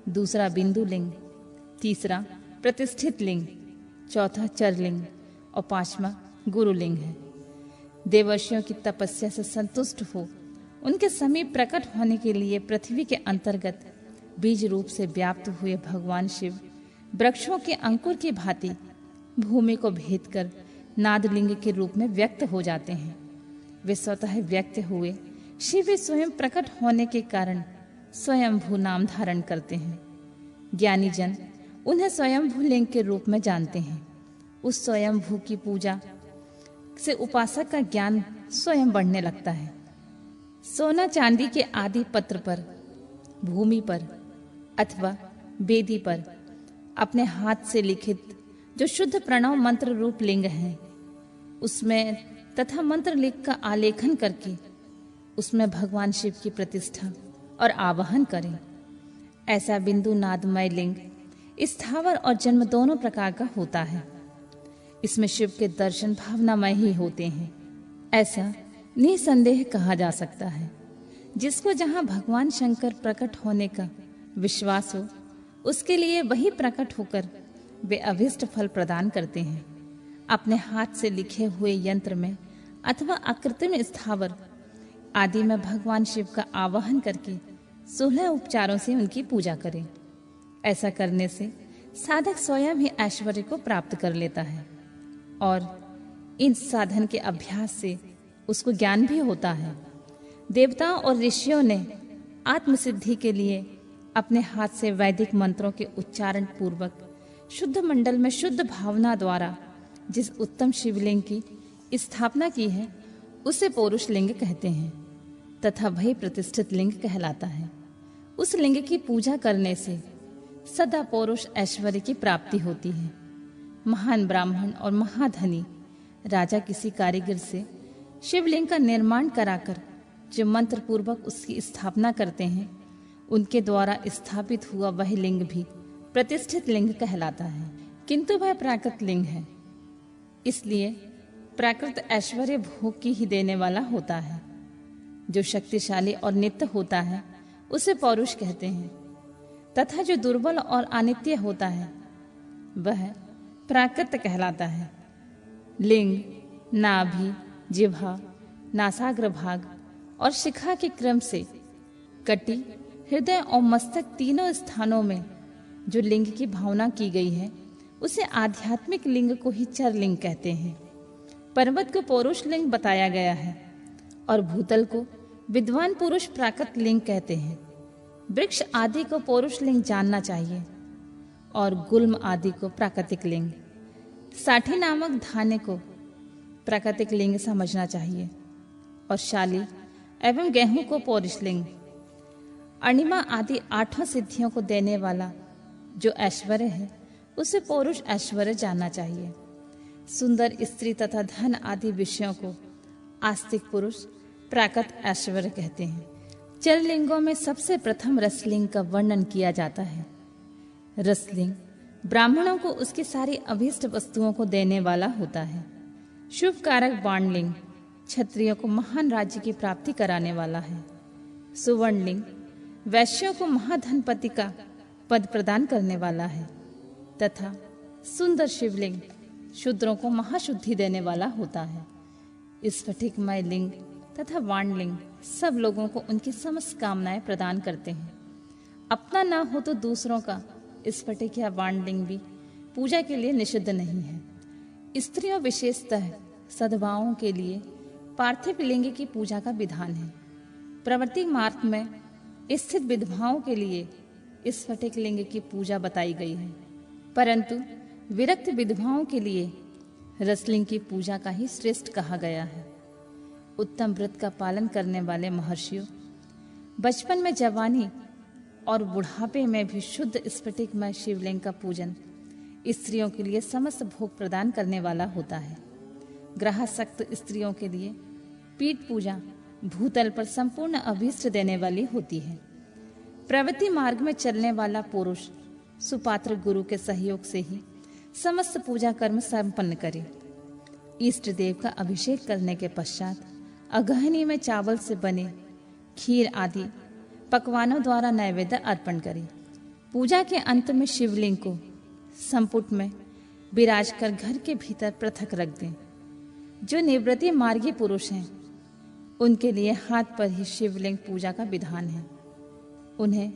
दूसरा बिंदु लिंग, तीसरा प्रतिष्ठित लिंग, चौथा चर लिंग और पांचवा गुरु लिंग है। देवर्षियों की तपस्या से संतुष्ट हो उनके समीप प्रकट होने के लिए पृथ्वी के अंतर्गत बीज रूप से व्याप्त हुए भगवान शिव वृक्षों के अंकुर की भांति भूमि को भेद कर नादलिंग के रूप में व्यक्त हो जाते हैं। वे स्वतः व्यक्त हुए शिव स्वयं प्रकट होने के कारण स्वयंभू नाम धारण करते हैं। ज्ञानी जन उन्हें स्वयंभू लिंग के रूप में जानते हैं। उस स्वयंभू की पूजा से उपासक का ज्ञान स्वयं बढ़ने लगता है। सोना चांदी के आदि पत्र पर, भूमि पर अथवा वेदी पर अपने हाथ से लिखित जो शुद्ध प्रणव मंत्र रूप लिंग है, उसमें तथा मंत्र लिख का आलेखन करके उसमें भगवान शिव की प्रतिष्ठा और आवाहन करें। ऐसा बिंदु नादमय लिंग स्थावर और जन्म दोनों प्रकार का होता है। इसमें शिव के दर्शन भावनामय ही होते हैं, ऐसा निसंदेह कहा जा सकता है। जिसको जहाँ भगवान शंकर प्रकट होने का विश्वास हो, उसके लिए वही प्रकट होकर वे अभीष्ट फल प्रदान करते हैं। अपने हाथ से लिखे हुए यंत्र में अथवा अकृत्रिम स्थावर आदि में भगवान शिव का आवाहन करके 16 उपचारों से उनकी पूजा करें। ऐसा करने से साधक स्वयं ही ऐश्वर्य को प्राप्त कर लेता है और इन साधन के अभ्यास से उसको ज्ञान भी होता है। देवताओं और ऋषियों ने आत्मसिद्धि के लिए अपने हाथ से वैदिक मंत्रों के उच्चारण पूर्वक शुद्ध मंडल में शुद्ध भावना द्वारा जिस उत्तम शिवलिंग की स्थापना की है उसे पौरुष लिंग कहते हैं तथा वही प्रतिष्ठित लिंग कहलाता है। उस लिंग की पूजा करने से सदा पौरुष ऐश्वर्य की प्राप्ति होती है। महान ब्राह्मण और महाधनी राजा किसी कारीगर से शिवलिंग का निर्माण कराकर जो मंत्र पूर्वक उसकी स्थापना करते हैं, उनके द्वारा स्थापित हुआ वह लिंग भी प्रतिष्ठित लिंग कहलाता है। किंतु वह प्राकृत लिंग है, इसलिए प्राकृत ऐश्वर्य भोग की ही देने वाला होता है। जो शक्तिशाली और नित्य होता है उसे पौरुष कहते हैं तथा जो दुर्बल और अनित्य होता है वह प्राकृत कहलाता है। लिंग, नाभि, जिह्वा, नासाग्र भाग और शिखा के क्रम से कटी, हृदय और मस्तक तीनों स्थानों में जो लिंग की भावना की गई है उसे आध्यात्मिक लिंग को ही चर लिंग कहते हैं। पर्वत को पौरुष लिंग बताया गया है और भूतल को विद्वान पुरुष प्राकृत लिंग कहते हैं। वृक्ष आदि को पौरुष लिंग जानना चाहिए और गुल्म आदि को प्राकृतिक लिंग, साठी नामक धान्य को प्राकृतिक लिंग समझना चाहिए और शाली एवं गेहूं को पौरुष लिंग। अणिमा आदि 8 सिद्धियों को देने वाला जो ऐश्वर्य है उसे पौरुष ऐश्वर्य जानना चाहिए। सुंदर स्त्री तथा धन आदि विषयों को आस्तिक पुरुष प्राकृत ऐश्वर्य कहते हैं। चरलिंगों में सबसे प्रथम रसलिंग का वर्णन किया जाता है। रसलिंग ब्राह्मणों को उसकी सारी अभीष्ट वस्तुओं को देने वाला होता है। शुभ कारक बाणलिंग क्षत्रियों को महान राज्य की प्राप्ति कराने वाला है। सुवर्णलिंग वैश्यों को महाधनपति का पद प्रदान करने वाला है तथा सुंदर शिवलिंग शूद्रों को महाशुद्धि देने वाला होता है। स्फटिकमय लिंग तथा वाणलिंग सब लोगों को उनकी समस्त कामनाएं प्रदान करते हैं। अपना ना हो तो दूसरों का स्फटिक या वाणलिंग भी पूजा के लिए निषिद्ध नहीं है। स्त्रियों विशेषतः सद्भावों के लिए पार्थिव लिंग की पूजा का विधान है। प्रवृत्ति मार्ग में स्थित विधवाओं के लिए स्फटिक लिंग की पूजा बताई गई है, परंतु विरक्त विधवाओं के लिए रसलिंग की पूजा का ही श्रेष्ठ कहा गया है। उत्तम व्रत का पालन करने वाले महर्षियों बचपन में, जवानी और बुढ़ापे में भी शुद्ध स्फटिकमय शिवलिंग का पूजन स्त्रियों के लिए समस्त भोग प्रदान करने वाला होता है। ग्रहासक्त स्त्रियों के लिए पीठ पूजा भूतल पर संपूर्ण अभीष्ट देने वाली होती है। प्रवृत्ति मार्ग में चलने वाला पुरुष सुपात्र गुरु के सहयोग से ही समस्त पूजा कर्म संपन्न करे। इष्ट देव का अभिषेक करने के पश्चात अगहनी में चावल से बने खीर आदि पकवानों द्वारा नैवेद्य अर्पण करे। पूजा के अंत में शिवलिंग को संपुट में विराज कर घर के भीतर पृथक रख दें। जो निवृत्ति मार्गी पुरुष हैं उनके लिए हाथ पर ही शिवलिंग पूजा का विधान है। उन्हें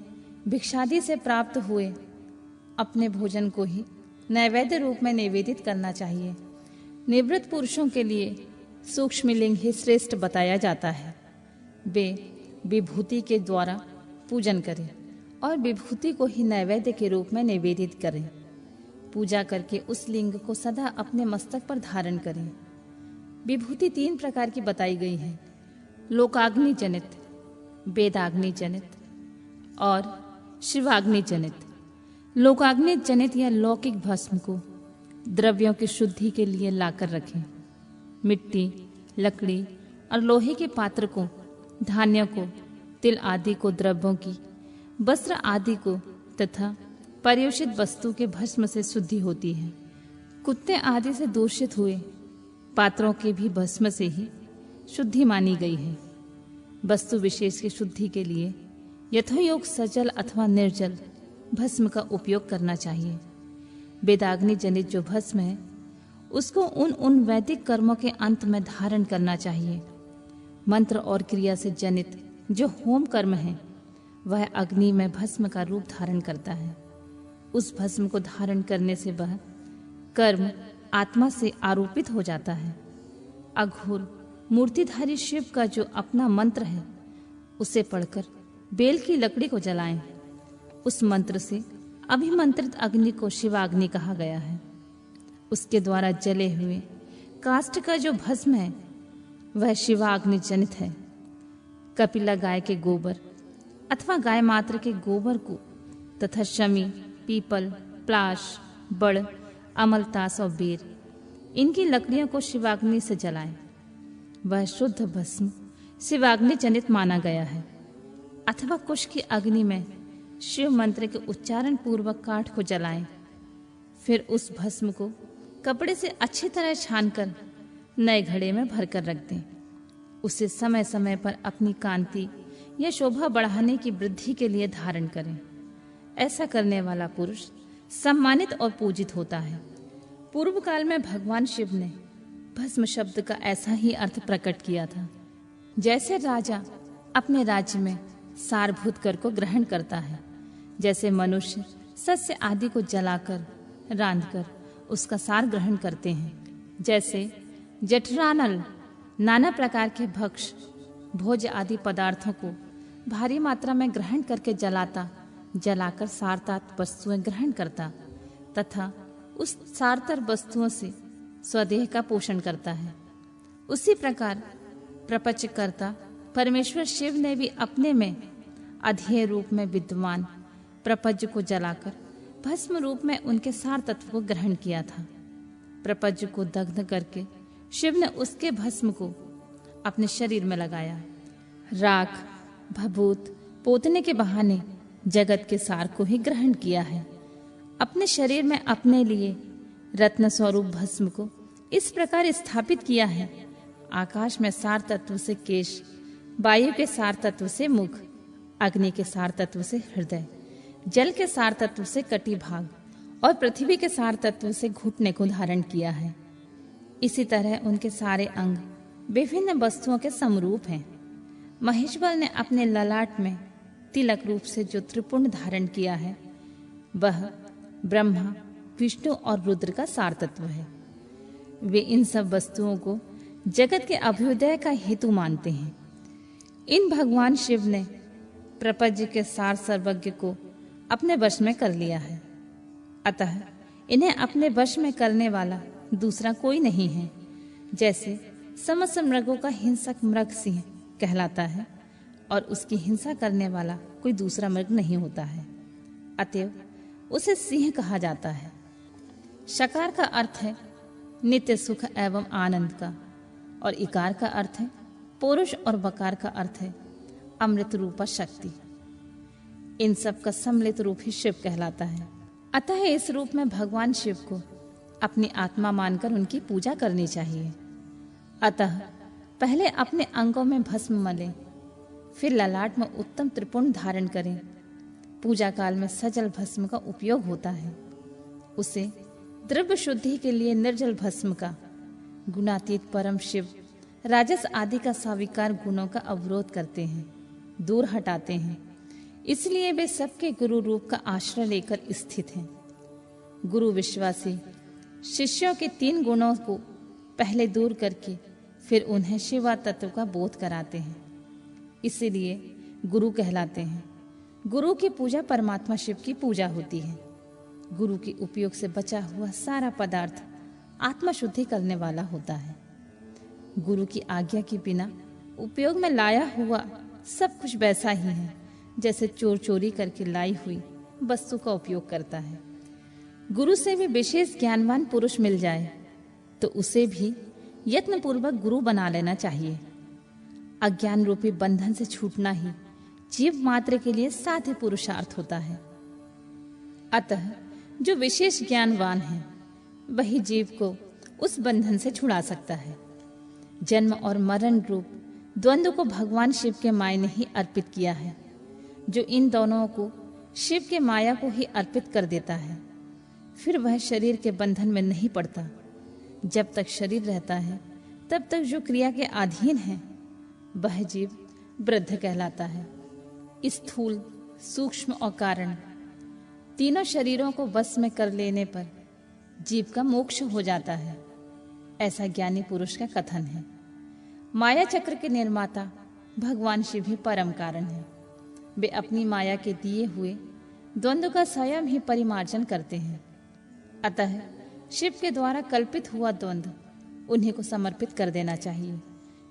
भिक्षादि से प्राप्त हुए अपने भोजन को ही नैवेद्य रूप में निवेदित करना चाहिए। निवृत्त पुरुषों के लिए सूक्ष्म लिंग ही श्रेष्ठ बताया जाता है। वे विभूति के द्वारा पूजन करें और विभूति को ही नैवेद्य के रूप में निवेदित करें। पूजा करके उस लिंग को सदा अपने मस्तक पर धारण करें। विभूति 3 प्रकार की बताई गई है: लोकाग्नि जनित, वेदाग्नि जनित और शिवाग्नि जनित। लोकाग्नि जनित या लौकिक भस्म को द्रव्यों की शुद्धि के लिए लाकर रखें। मिट्टी, लकड़ी और लोहे के पात्र को, धान्य को, तिल आदि को द्रव्यों की, वस्त्र आदि को तथा पर्युषित वस्तु के भस्म से शुद्धि होती है। कुत्ते आदि से दूषित हुए पात्रों के भी भस्म से ही शुद्धि मानी गई है। वस्तु विशेष की शुद्धि के लिए यथोयोग सजल अथवा निर्जल भस्म का उपयोग करना चाहिए। वेदाग्नि जनित जो भस्म है उसको उन वैदिक कर्मों के अंत में धारण करना चाहिए। मंत्र और क्रिया से जनित जो होम कर्म है वह अग्नि में भस्म का रूप धारण करता है। उस भस्म को धारण करने से वह कर्म आत्मा से आरोपित हो जाता है। अघोर मूर्तिधारी शिव का जो अपना मंत्र है उसे पढ़कर बेल की लकड़ी को जलाएं। उस मंत्र से अभिमंत्रित अग्नि को शिवाग्नि कहा गया है। उसके द्वारा जले हुए काष्ठ का जो भस्म है वह शिवाग्नि जनित है। कपिला गाय के गोबर अथवा गाय मात्र के गोबर को तथा शमी, पीपल, प्लाश, बड़, अमलतास और बेर, इनकी लकड़ियों को शिवाग्नि से जलाएं। वह शुद्ध भस्म शिवाग्नि जनित माना गया है। अथवा कुश की अग्नि में शिव मंत्र के उच्चारण पूर्वक काठ को जलाएं। फिर उस भस्म को कपड़े से अच्छी तरह छानकर नए घड़े में भरकर रख दें। उसे समय समय पर अपनी कांति या शोभा बढ़ाने की वृद्धि के लिए धारण करें। ऐसा करने वाला पुरुष सम्मानित और पूजित होता है। पूर्व काल में भगवान शिव ने भस्म शब्द का ऐसा ही अर्थ प्रकट किया था। जैसे राजा अपने राज्य में सारभूत कर को ग्रहण करता है, जैसे मनुष्य सस्य आदि को जलाकर रांधकर उसका सार ग्रहण करते हैं, जैसे जठरानल नाना प्रकार के भक्ष भोज आदि पदार्थों को भारी मात्रा में ग्रहण करके जलाकर सारतात वस्तुएं ग्रहण करता तथा उस सारतर वस्तुओं से स्वदेह का पोषण करता है, उसी प्रकार प्रपंच करता परमेश्वर शिव ने भी अपने में अध्यय रूप में विद्यमान प्रपंच को जलाकर भस्म रूप में उनके सार तत्व को ग्रहण किया था। प्रपंच को दग्ध करके शिव ने उसके भस्म को अपने शरीर में लगाया। राख भभूत पोतने के बहाने जगत के सार को ही ग्रहण किया है। अपने शरीर में अपने लिए रत्न स्वरूप भस्म को इस प्रकार स्थापित किया है। आकाश में सार तत्व से केश, वायु के सार तत्व से मुख, अग्नि के सार तत्व से हृदय, जल के सार तत्व से कटी भाग और पृथ्वी के सार तत्व से घुटने को धारण किया है। इसी तरह उनके सारे अंग विभिन्न वस्तुओं के समरूप हैं। महेश्वर ने अपने ललाट में तिलक रूप से जो त्रिपुंड धारण किया है वह ब्रह्मा, विष्णु और रुद्र का सार तत्व है। वे इन सब वस्तुओं को जगत के अभ्युदय का हेतु मानते हैं। इन भगवान शिव ने प्रपंच के सार सर्वज्ञ को अपने वश में कर लिया है। अतः इन्हें अपने वश में करने वाला दूसरा कोई नहीं है। जैसे समस्त मृगों का हिंसक मृग सिंह कहलाता है और उसकी हिंसा करने वाला कोई दूसरा मृग नहीं होता है, अतएव उसे सिंह कहा जाता है। शकार का अर्थ है नित्य सुख एवं आनंद का, और इकार का अर्थ है पुरुष, और वकार का अर्थ है अमृत रूपा शक्ति। इन सब का सम्मिलित रूप ही शिव कहलाता है। अतः इस रूप में भगवान शिव को अपनी आत्मा मानकर उनकी पूजा करनी चाहिए। अतः पहले अपने अंगों में भस्म मलें, फिर ललाट में उत्तम त्रिपुंड धारण करें। पूजा काल में सजल भस्म का उपयोग होता है। उसे द्रव्य शुद्धि के लिए निर्जल भस्म का गुणातीत परम शिव राजस आदि का साविकार गुणों का अवरोध करते हैं, दूर हटाते हैं। इसलिए वे सबके गुरु रूप का आश्रय लेकर स्थित हैं। गुरु विश्वासी शिष्यों के 3 गुणों को पहले दूर करके फिर उन्हें शिवा तत्व का बोध कराते हैं। इसीलिए गुरु कहलाते हैं। गुरु की पूजा परमात्मा शिव की पूजा होती है। गुरु के उपयोग से बचा हुआ सारा पदार्थ आत्मा शुद्धि करने वाला होता है। गुरु की आज्ञा के बिना उपयोग में लाया हुआ सब कुछ वैसा ही है जैसे चोर चोरी करके लाई हुई वस्तु का उपयोग करता है। गुरु से भी विशेष ज्ञानवान पुरुष मिल जाए तो उसे भी यत्नपूर्वक गुरु बना लेना चाहिए। अज्ञान रूपी बंधन से छूटना ही जीव मात्र के लिए साध्य पुरुषार्थ होता है। अतः जो विशेष ज्ञानवान है वही जीव को उस बंधन से छुड़ा सकता है। जन्म और मरण रूप द्वंद्व को भगवान शिव के माया ने ही अर्पित किया है। जो इन दोनों को शिव के माया को ही अर्पित कर देता है फिर वह शरीर के बंधन में नहीं पड़ता। जब तक शरीर रहता है तब तक जो क्रिया के अधीन है वह जीव वृद्ध कहलाता है। स्थूल, सूक्ष्म और कारण तीनों शरीरों को वश में कर लेने पर जीव का मोक्ष हो जाता है, ऐसा ज्ञानी पुरुष का कथन है। माया चक्र के निर्माता भगवान शिव ही परम कारण है। वे अपनी माया के दिए हुए द्वंद्व का स्वयं ही परिमार्जन करते हैं। अतः शिव के द्वारा कल्पित हुआ द्वंद्व उन्हीं को समर्पित कर देना चाहिए।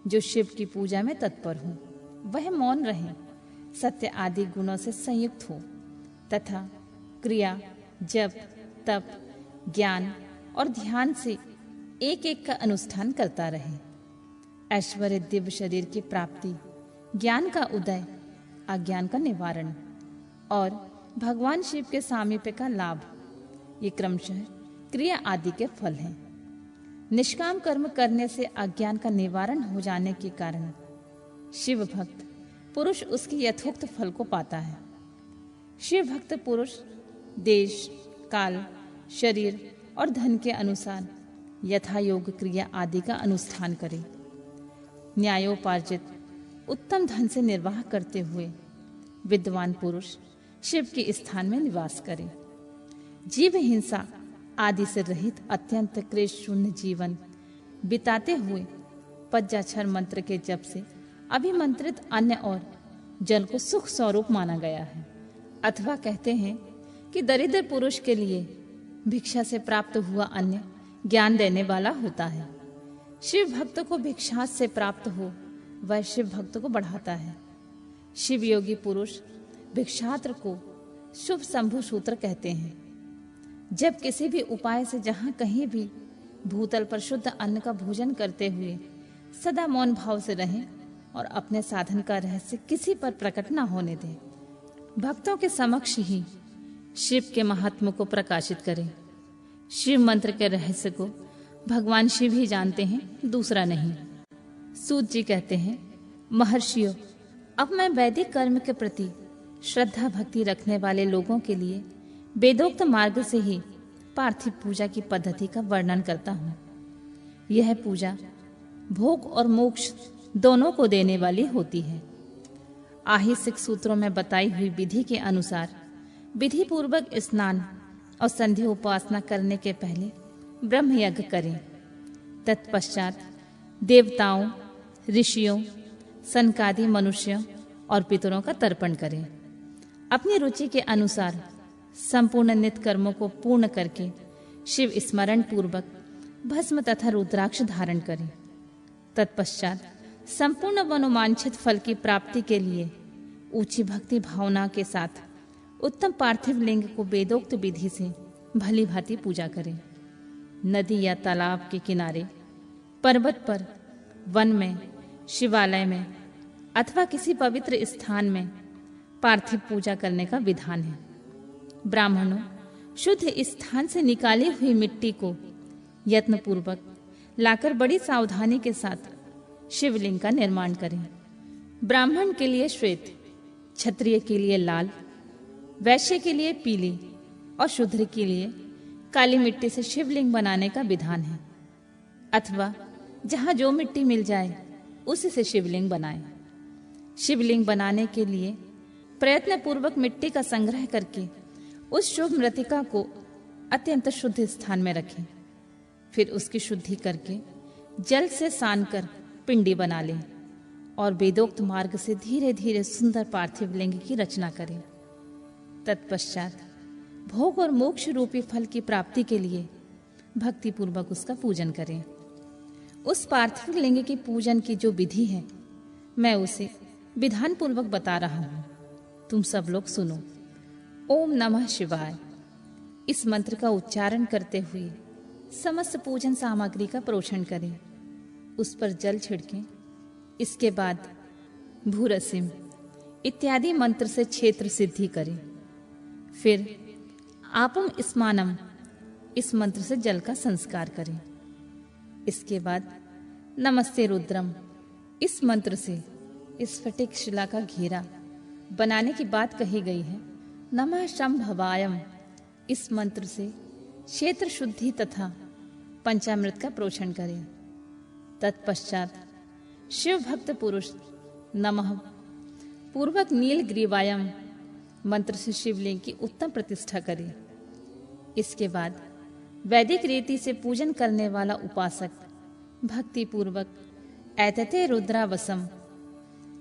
जो शिव की पूजा में तत्पर हो वह मौन रहे, सत्य आदि गुणों से संयुक्त हो तथा क्रिया, जप, तप, ज्ञान और ध्यान से एक एक का अनुष्ठान करता रहे। ऐश्वर्य दिव्य शरीर की प्राप्ति, ज्ञान का उदय, अज्ञान का निवारण और भगवान शिव के सामीप्य का लाभ, ये क्रमशः क्रिया आदि के फल हैं। निष्काम कर्म करने से अज्ञान का निवारण हो जाने के कारण शिव भक्त पुरुष उसके यथोक्त फल को पाता है। शिव भक्त पुरुष देश, काल, शरीर और धन के अनुसार यथा योग क्रिया आदि का अनुष्ठान करे। न्यायोपार्जित उत्तम धन से निर्वाह करते हुए विद्वान पुरुष शिव के स्थान में निवास करे। जीव हिंसा आदि से रहित अत्यंत क्लेश शून्य जीवन बिताते हुए पंचाक्षर मंत्र के जप से अभिमंत्रित अन्न और जल को सुख स्वरूप माना गया है। अथवा कहते हैं कि दरिद्र पुरुष के लिए भिक्षा से प्राप्त हुआ अन्न ज्ञान देने वाला होता है। शिव भक्त को भिक्षा से प्राप्त हो वह शिव भक्त को बढ़ाता है। शिव योगी पुरुष भिक्षात्र को शुभ शंभु सूत्र कहते हैं। जब किसी भी उपाय से जहां कहीं भी भूतल पर शुद्ध अन्न का भोजन करते हुए सदा मौन भाव से रहें और अपने साधन का रहस्य किसी पर प्रकट न होने दें। भक्तों के समक्ष ही शिव के महात्म को प्रकाशित करें। शिव मंत्र के रहस्य को भगवान शिव ही जानते हैं, दूसरा नहीं। सूत जी कहते हैं, महर्षियों, अब मैं वैदिक कर्म के प्रति श्रद्धा भक्ति रखने वाले लोगों के लिए वेदोक्त मार्ग से ही पार्थिव पूजा की पद्धति का वर्णन करता हूँ। यह पूजा भोग और मोक्ष दोनों को देने वाली होती है। आहिसिक सूत्रों में बताई हुई विधि के अनुसार विधि पूर्वक स्नान और संध्या उपासना करने के पहले ब्रह्म यज्ञ करें। तत्पश्चात देवताओं, ऋषियों, सनकादि मनुष्यों और पितरों का तर्पण करें। अपनी रुचि के अनुसार संपूर्ण नित्य कर्मों को पूर्ण करके शिव स्मरण पूर्वक भस्म तथा रुद्राक्ष धारण करें। तत्पश्चात संपूर्ण मनोवांछित फल की प्राप्ति के लिए ऊंची भक्ति भावना के साथ उत्तम पार्थिव लिंग को वेदोक्त विधि से भली भांति पूजा करें। नदी या तालाब के किनारे, पर्वत पर, वन में, शिवालय में अथवा किसी पवित्र स्थान में पार्थिव पूजा करने का विधान है। ब्राह्मणों, शुद्ध स्थान से निकाली हुई मिट्टी को यत्नपूर्वक लाकर बड़ी सावधानी के साथ शिवलिंग का निर्माण करें। ब्राह्मण के लिए श्वेत, क्षत्रिय के लिए लाल, वैश्य के लिए पीली और शूद्र के लिए काली मिट्टी से शिवलिंग बनाने का विधान है। अथवा जहां जो मिट्टी मिल जाए उसी से शिवलिंग बनाएं। शिवलिंग बनाने के लिए प्रयत्न पूर्वक मिट्टी का संग्रह करके उस शुभ मृतिका को अत्यंत शुद्ध स्थान में रखें। फिर उसकी शुद्धि करके जल से सान कर पिंडी बना लें और वेदोक्त मार्ग से धीरे धीरे सुंदर पार्थिव लिंग की रचना करें। तत्पश्चात भोग और मोक्ष रूपी फल की प्राप्ति के लिए भक्ति पूर्वक उसका पूजन करें। उस पार्थिव लिंग की पूजन की जो विधि है, मैं उसे विधान पूर्वक बता रहा हूं, तुम सब लोग सुनो। ओम नमः शिवाय इस मंत्र का उच्चारण करते हुए समस्त पूजन सामग्री का प्रोक्षण करें, उस पर जल छिड़कें। इसके बाद भूरसिम इत्यादि मंत्र से क्षेत्र सिद्धि करें। फिर आपम स्मानम इस मंत्र से जल का संस्कार करें। इसके बाद नमस्ते रुद्रम इस मंत्र से स्फटिक शिला का घेरा बनाने की बात कही गई है। नमः शंभवायम इस मंत्र से क्षेत्र शुद्धि तथा पंचामृत का प्रोक्षण करें। तत्पश्चात शिव भक्त पुरुष नमः पूर्वक नील ग्रीवायम मंत्र से शिवलिंग की उत्तम प्रतिष्ठा करें। इसके बाद वैदिक रीति से पूजन करने वाला उपासक भक्ति पूर्वक ऐतते रुद्रावसम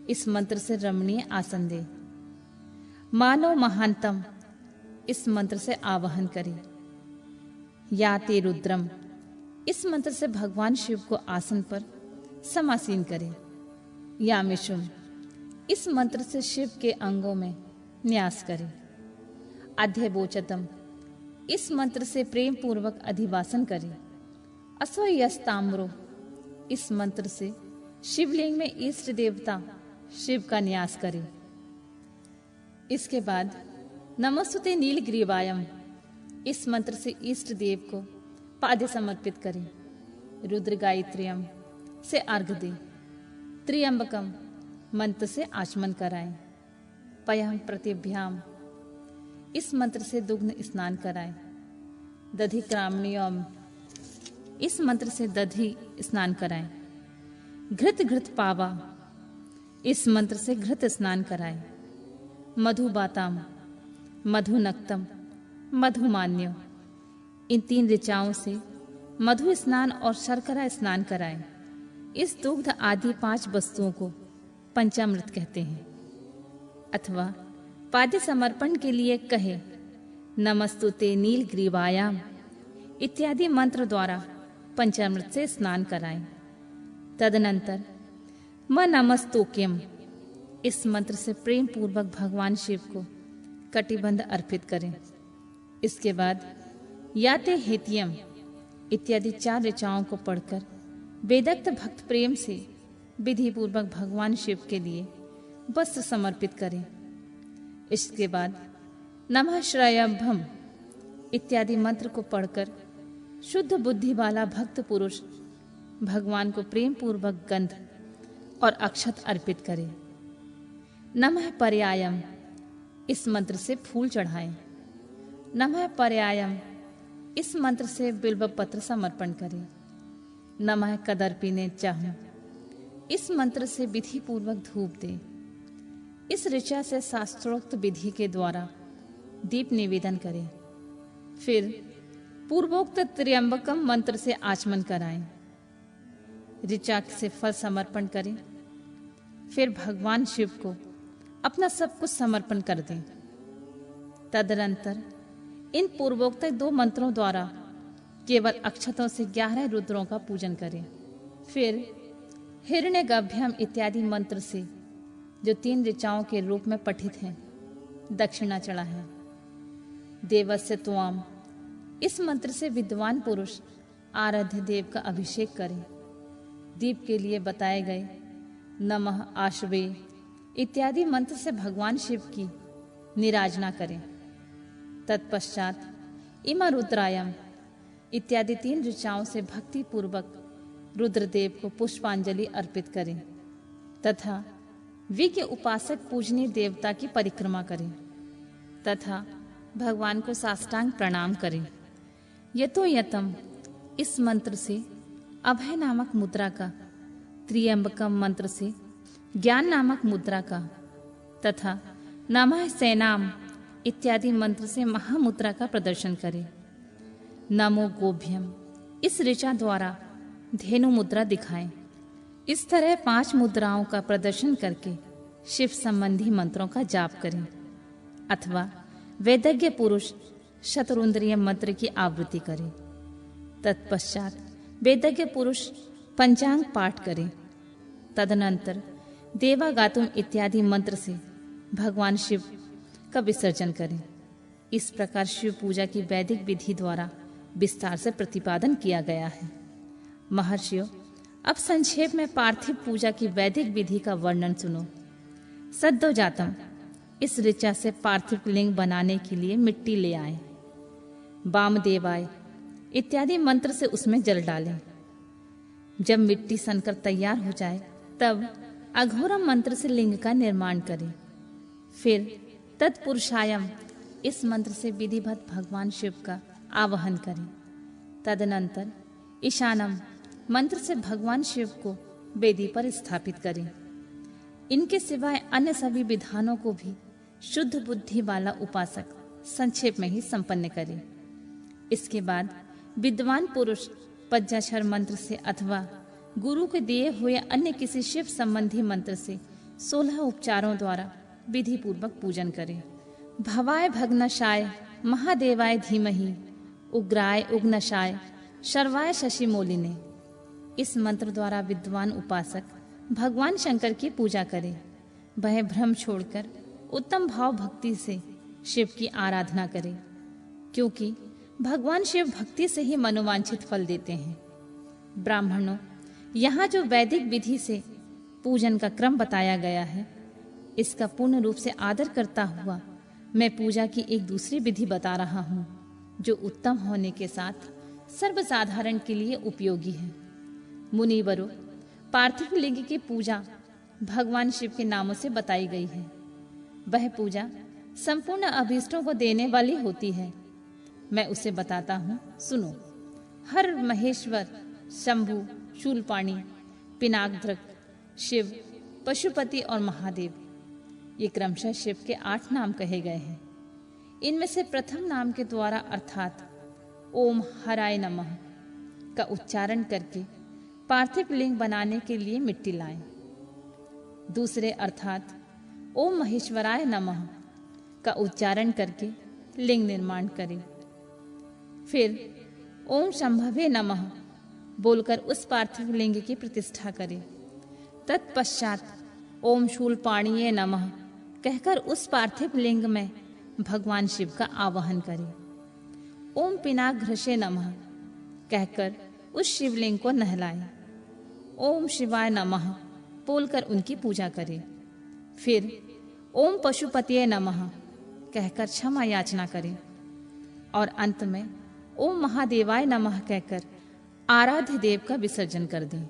इस मंत्र से रमणीय आसन दे। मानो महानतम इस मंत्र से आवाहन करे। याते रुद्रम इस मंत्र से भगवान शिव को आसन पर समासीन करे। यामिशुम इस मंत्र से शिव के अंगों में न्यास करे। अध्यबोचतम इस मंत्र से प्रेम पूर्वक अधिवासन करे। असोयस्ताम्रो इस मंत्र से शिवलिंग में इष्ट देवता शिव का न्यास करे। इसके बाद नमस्तुते नीलग्रीवायम इस मंत्र से इष्ट देव को पादे समर्पित करें। रुद्र गायत्र्यम से अर्घ दे। त्र्यंबकम मंत्र से आचमन कराएं। पयम प्रतिभ्याम इस मंत्र से दुग्ध स्नान कराएं। दधि क्रामणीयम इस मंत्र से दधि स्नान कराएं। घृत घृत पावा इस मंत्र से घृत स्नान कराएं। मधुबाताम, मधुनक्तम, मधुमान्यो इन 3 ऋचाओं से मधु स्नान और शर्करा स्नान कराएं। इस दुग्ध आदि 5 वस्तुओं को पंचामृत कहते हैं। अथवा पाद्य समर्पण के लिए कहे नमस्तुते नीलग्रीवायाम इत्यादि मंत्र द्वारा पंचामृत से स्नान कराएं। तदनंतर म नमस्तोक्यम इस मंत्र से प्रेम पूर्वक भगवान शिव को कटिबंध अर्पित करें। इसके बाद याते हेतियम इत्यादि 4 ऋचाओं को पढ़कर वेदक्त भक्त प्रेम से विधि पूर्वक भगवान शिव के लिए वस्त्र समर्पित करें। इसके बाद नमः श्रयभम इत्यादि मंत्र को पढ़कर शुद्ध बुद्धि वाला भक्त पुरुष भगवान को प्रेम पूर्वक गंध और अक्षत अर्पित करे। नमः पर्यायम इस मंत्र से फूल चढ़ाएं। नमः पर्यायम इस मंत्र से बिल्व पत्र समर्पण करें। नमः कदर्पिने चाहूं इस मंत्र से विधि पूर्वक धूप दें। इस ऋचा से शास्त्रोक्त विधि के द्वारा दीप निवेदन करें। फिर पूर्वोक्त त्र्यंबकम मंत्र से आचमन कराएं। ऋचा से फल समर्पण करें। फिर भगवान शिव को अपना सब कुछ समर्पण कर दें। तदनंतर इन पूर्वोक्त 2 मंत्रों द्वारा केवल अक्षतों से 11 रुद्रों का पूजन करें। फिर हिरण्यगभ्यम इत्यादि मंत्र से जो 3 ऋचाओं के रूप में पठित हैं दक्षिणा चढ़ाएं। देवस्य त्वाम इस मंत्र से विद्वान पुरुष आराध्य देव का अभिषेक करें। दीप के लिए बताए गए नमः आशवे इत्यादि मंत्र से भगवान शिव की निराजना करें। तत्पश्चात इमा रुद्रायम इत्यादि 3 ऋचाओं से भक्ति पूर्वक रुद्रदेव को पुष्पांजलि अर्पित करें तथा वी के उपासक पूजनीय देवता की परिक्रमा करें तथा भगवान को साष्टांग प्रणाम करें। यतो यतम इस मंत्र से अभय नामक मुद्रा का, त्र्यंबकम मंत्र से ज्ञान नामक मुद्रा का तथा नमः सेनाम इत्यादि मंत्र से महामुद्रा का प्रदर्शन करें। नमो गोभ्यम इस ऋचा द्वारा धेनु मुद्रा दिखाएं। इस तरह 5 मुद्राओं का प्रदर्शन करके शिव संबंधी मंत्रों का जाप करें अथवा वेदज्ञ पुरुष शतरुंद्रिय मंत्र की आवृत्ति करें। तत्पश्चात वेदज्ञ पुरुष पंचांग पाठ करें। तदनंतर देवागातुम इत्यादि मंत्र से भगवान शिव का विसर्जन करें। इस प्रकार शिव पूजा की वैदिक विधि द्वारा विस्तार से प्रतिपादन किया गया है। महर्षियों, अब संक्षेप में पार्थिव पूजा की वैदिक विधि का वर्णन सुनो। सद्योजातम इस ऋचा से पार्थिव लिंग बनाने के लिए मिट्टी ले आए। वामदेवाय इत्यादि मंत्र से उसमें जल डालें। जब मिट्टी सनकर तैयार हो जाए तब अघोरम मंत्र से लिंग का निर्माण करें। फिर तत्पुरुषायम इस मंत्र से विधिवत भगवान शिव का आवाहन करें। तदनंतर ईशानम मंत्र से भगवान शिव को वेदी पर स्थापित करें। इनके सिवाय अन्य सभी विधानों को भी शुद्ध बुद्धि वाला उपासक संक्षेप में ही संपन्न करे। इसके बाद विद्वान पुरुष पंचाक्षर मंत्र से अथवा गुरु के दिए हुए अन्य किसी शिव संबंधी मंत्र से 16 उपचारों द्वारा विधि पूर्वक पूजन करें। भवाय भग्नशाय महादेवाय धीमहि उग्राय उग्नशाय शर्वाय शशिमोलिने इस मंत्र द्वारा विद्वान उपासक भगवान शंकर की पूजा करे। वह भ्रम छोड़कर उत्तम भाव भक्ति से शिव की आराधना करे, क्योंकि भगवान शिव भक्ति से ही मनोवांछित फल देते हैं। ब्राह्मणों, यहाँ जो वैदिक विधि से पूजन का क्रम बताया गया है, इसका पूर्ण रूप से आदर करता हुआ मैं पूजा की एक दूसरी विधि बता रहा हूँ, जो उत्तम होने के साथ सर्वसाधारण के लिए उपयोगी है। मुनिवरों, पार्थिव लिंग की पूजा भगवान शिव के नामों से बताई गई है। वह पूजा संपूर्ण अभीष्टों को देने वाली होती है। मैं उसे बताता हूँ, सुनो। हर महेश्वर, शंभु, शूलपाणी, पिनाकधृक, शिव, पशुपति और महादेव, ये क्रमशः शिव के 8 नाम कहे गए हैं। इनमें से प्रथम नाम के द्वारा अर्थात ओम हराय नमः का उच्चारण करके पार्थिव लिंग बनाने के लिए मिट्टी लाएं। दूसरे अर्थात ओम महेश्वराय नमः का उच्चारण करके लिंग निर्माण करें। फिर ओम शंभवे नमः बोलकर उस पार्थिव लिंग की प्रतिष्ठा करें। तत्पश्चात ओम शूलपाणिये नमः कहकर उस पार्थिव लिंग में भगवान शिव का आवाहन करें। ओम पिनाघ्रशे नमः कहकर उस शिवलिंग को नहलाएं। ओम शिवाय नमः बोलकर उनकी पूजा करें। फिर ओम पशुपतिये नमः कहकर क्षमा याचना करें और अंत में ओम महादेवाय नमः कहकर आराध्य देव का विसर्जन कर दें।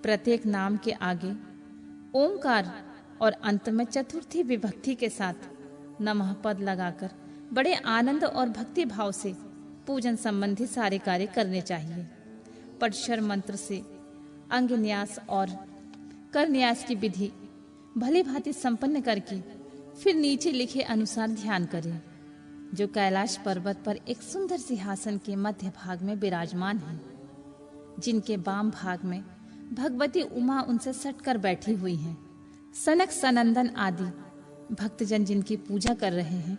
प्रत्येक नाम के आगे ओमकार और अंत में चतुर्थी विभक्ति के साथ नमः पद लगाकर बड़े आनंद और भक्ति भाव से पूजन संबंधी सारे कार्य करने चाहिए। पटशर मंत्र से अंग न्यास और कर न्यास की विधि भली भांति संपन्न करके फिर नीचे लिखे अनुसार ध्यान करें, जो कैलाश पर्वत पर एक सुंदर सिंहासन के मध्य भाग में विराजमान है, जिनके वाम भाग में भगवती उमा उनसे सटकर बैठी हुई हैं। सनक सनंदन आदि भक्तजन जिनकी पूजा कर रहे हैं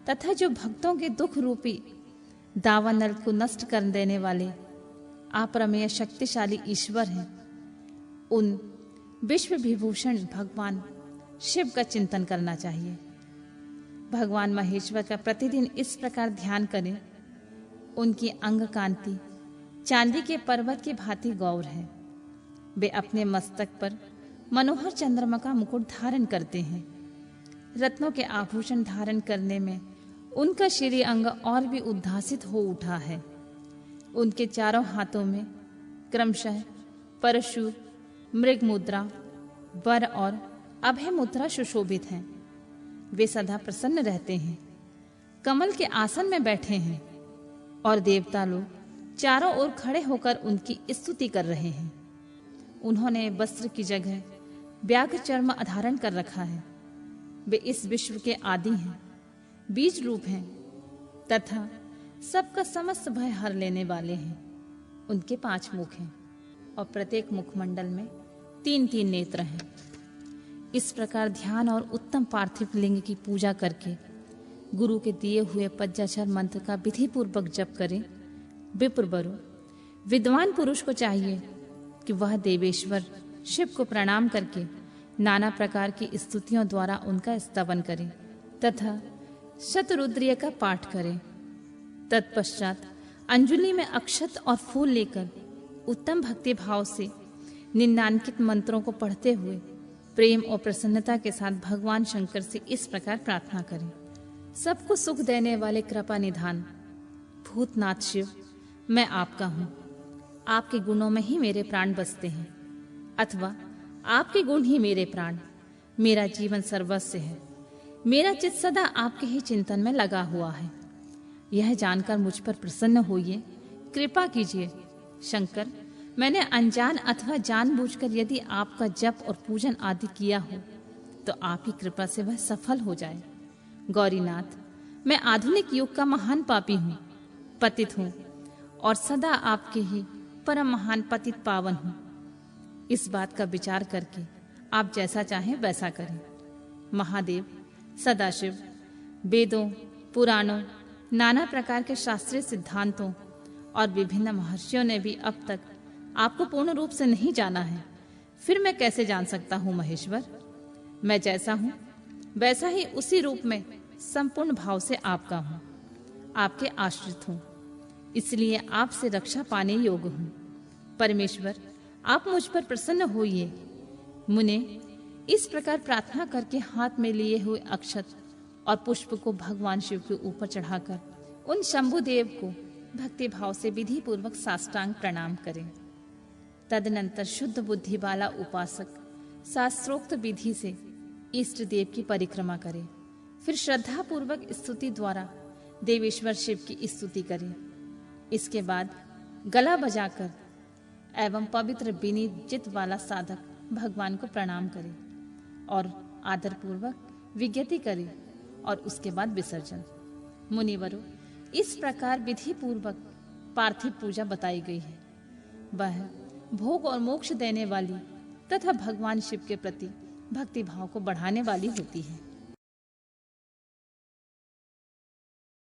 तथा जो भक्तों के दुख रूपी दावानल को नष्ट कर देने वाले अप्रमेय शक्तिशाली ईश्वर हैं, उन विश्व विभूषण भगवान शिव का चिंतन करना चाहिए। भगवान महेश्वर का प्रतिदिन इस प्रकार ध्यान करें। उनकी अंग कांति चांदी के पर्वत की भांति गौर है। वे अपने मस्तक पर मनोहर चंद्रमा का मुकुट धारण करते हैं। रत्नों के आभूषण धारण करने में उनका श्री अंग और भी उद्भासित हो उठा है। उनके चारों हाथों में क्रमशः परशु, मृग मुद्रा, वर और अभय मुद्रा सुशोभित हैं। वे सदा प्रसन्न रहते हैं, कमल के आसन में बैठे हैं और देवता लोग चारों ओर खड़े होकर उनकी स्तुति कर रहे हैं। उन्होंने वस्त्र की जगह व्याघ्र चर्म धारण कर रखा है। वे इस विश्व के आदि हैं, बीज रूप हैं तथा सबका समस्त भय हर लेने वाले हैं। उनके 5 मुख हैं और प्रत्येक मुखमंडल में 3-3 नेत्र हैं। इस प्रकार ध्यान और उत्तम पार्थिव लिंग की पूजा करके गुरु के दिए हुए पंचाक्षर मंत्र का विधि पूर्वक जप करें। विप्रवरो विद्वान पुरुष को चाहिए कि वह देवेश्वर शिव को प्रणाम करके नाना प्रकार की स्तुतियों द्वारा उनका स्तवन करें तथा शतरुद्रीय का पाठ करें। तत्पश्चात अंजलि में अक्षत और फूल लेकर उत्तम भक्ति भाव से निम्नांकित मंत्रों को पढ़ते हुए प्रेम और प्रसन्नता के साथ भगवान शंकर से इस प्रकार प्रार्थना करें। सबको सुख देने वाले कृपा निधान भूतनाथ शिव, मैं आपका हूँ। आपके गुणों में ही मेरे प्राण बसते हैं, अथवा आपके गुण ही मेरे प्राण। मेरा जीवन सर्वस्व है। मेरा चित्त सदा आपके ही चिंतन में लगा हुआ है। यह जानकर मुझ पर प्रसन्न होइए, कृपा कीजिए। शंकर, मैंने अनजान अथवा जानबूझकर यदि आपका जप और पूजन आदि किया हो तो आप ही कृपा से वह सफल हो जाए। गौरीनाथ, मैं आधुनिक युग का महान पापी हूँ, पतित हूँ और सदा आपके ही परम महान पतित पावन हूँ। इस बात का विचार करके आप जैसा चाहें वैसा करें। महादेव, सदाशिव, वेदों, पुराणों, नाना प्रकार के शास्त्रीय सिद्धांतों और विभिन्न महर्षियों ने भी अब तक आपको पूर्ण रूप से नहीं जाना है। फिर मैं कैसे जान सकता हूँ महेश्वर? मैं जैसा हूँ वैसा ही उसी रूप में संपूर्ण भाव से आपका हूँ, आपके आश्रित हूँ, इसलिए आपसे रक्षा पाने योग्य हूँ। परमेश्वर, आप मुझ पर प्रसन्न होइए। मुने इस प्रकार प्रार्थना करके हाथ में लिए हुए अक्षत और पुष्प को भगवान शिव के ऊपर चढ़ाकर उन शंभुदेव को भक्ति भाव से विधि पूर्वक साष्टांग प्रणाम करें। तदनंतर शुद्ध बुद्धि वाला उपासक शास्त्रोक्त विधि से इष्ट देव की परिक्रमा करे। फिर श्रद्धा पूर्वक स्तुति द्वारा देवेश्वर शिव की स्तुति करें। इसके बाद गला बजाकर एवं पवित्र विनीत चित्त वाला साधक भगवान को प्रणाम करे और आदर पूर्वक विज्ञति करे और उसके बाद विसर्जन। मुनिवरों, इस प्रकार विधि पूर्वक पार्थिव पूजा बताई गई है। वह भोग और मोक्ष देने वाली तथा भगवान शिव के प्रति भक्ति भाव को बढ़ाने वाली होती है।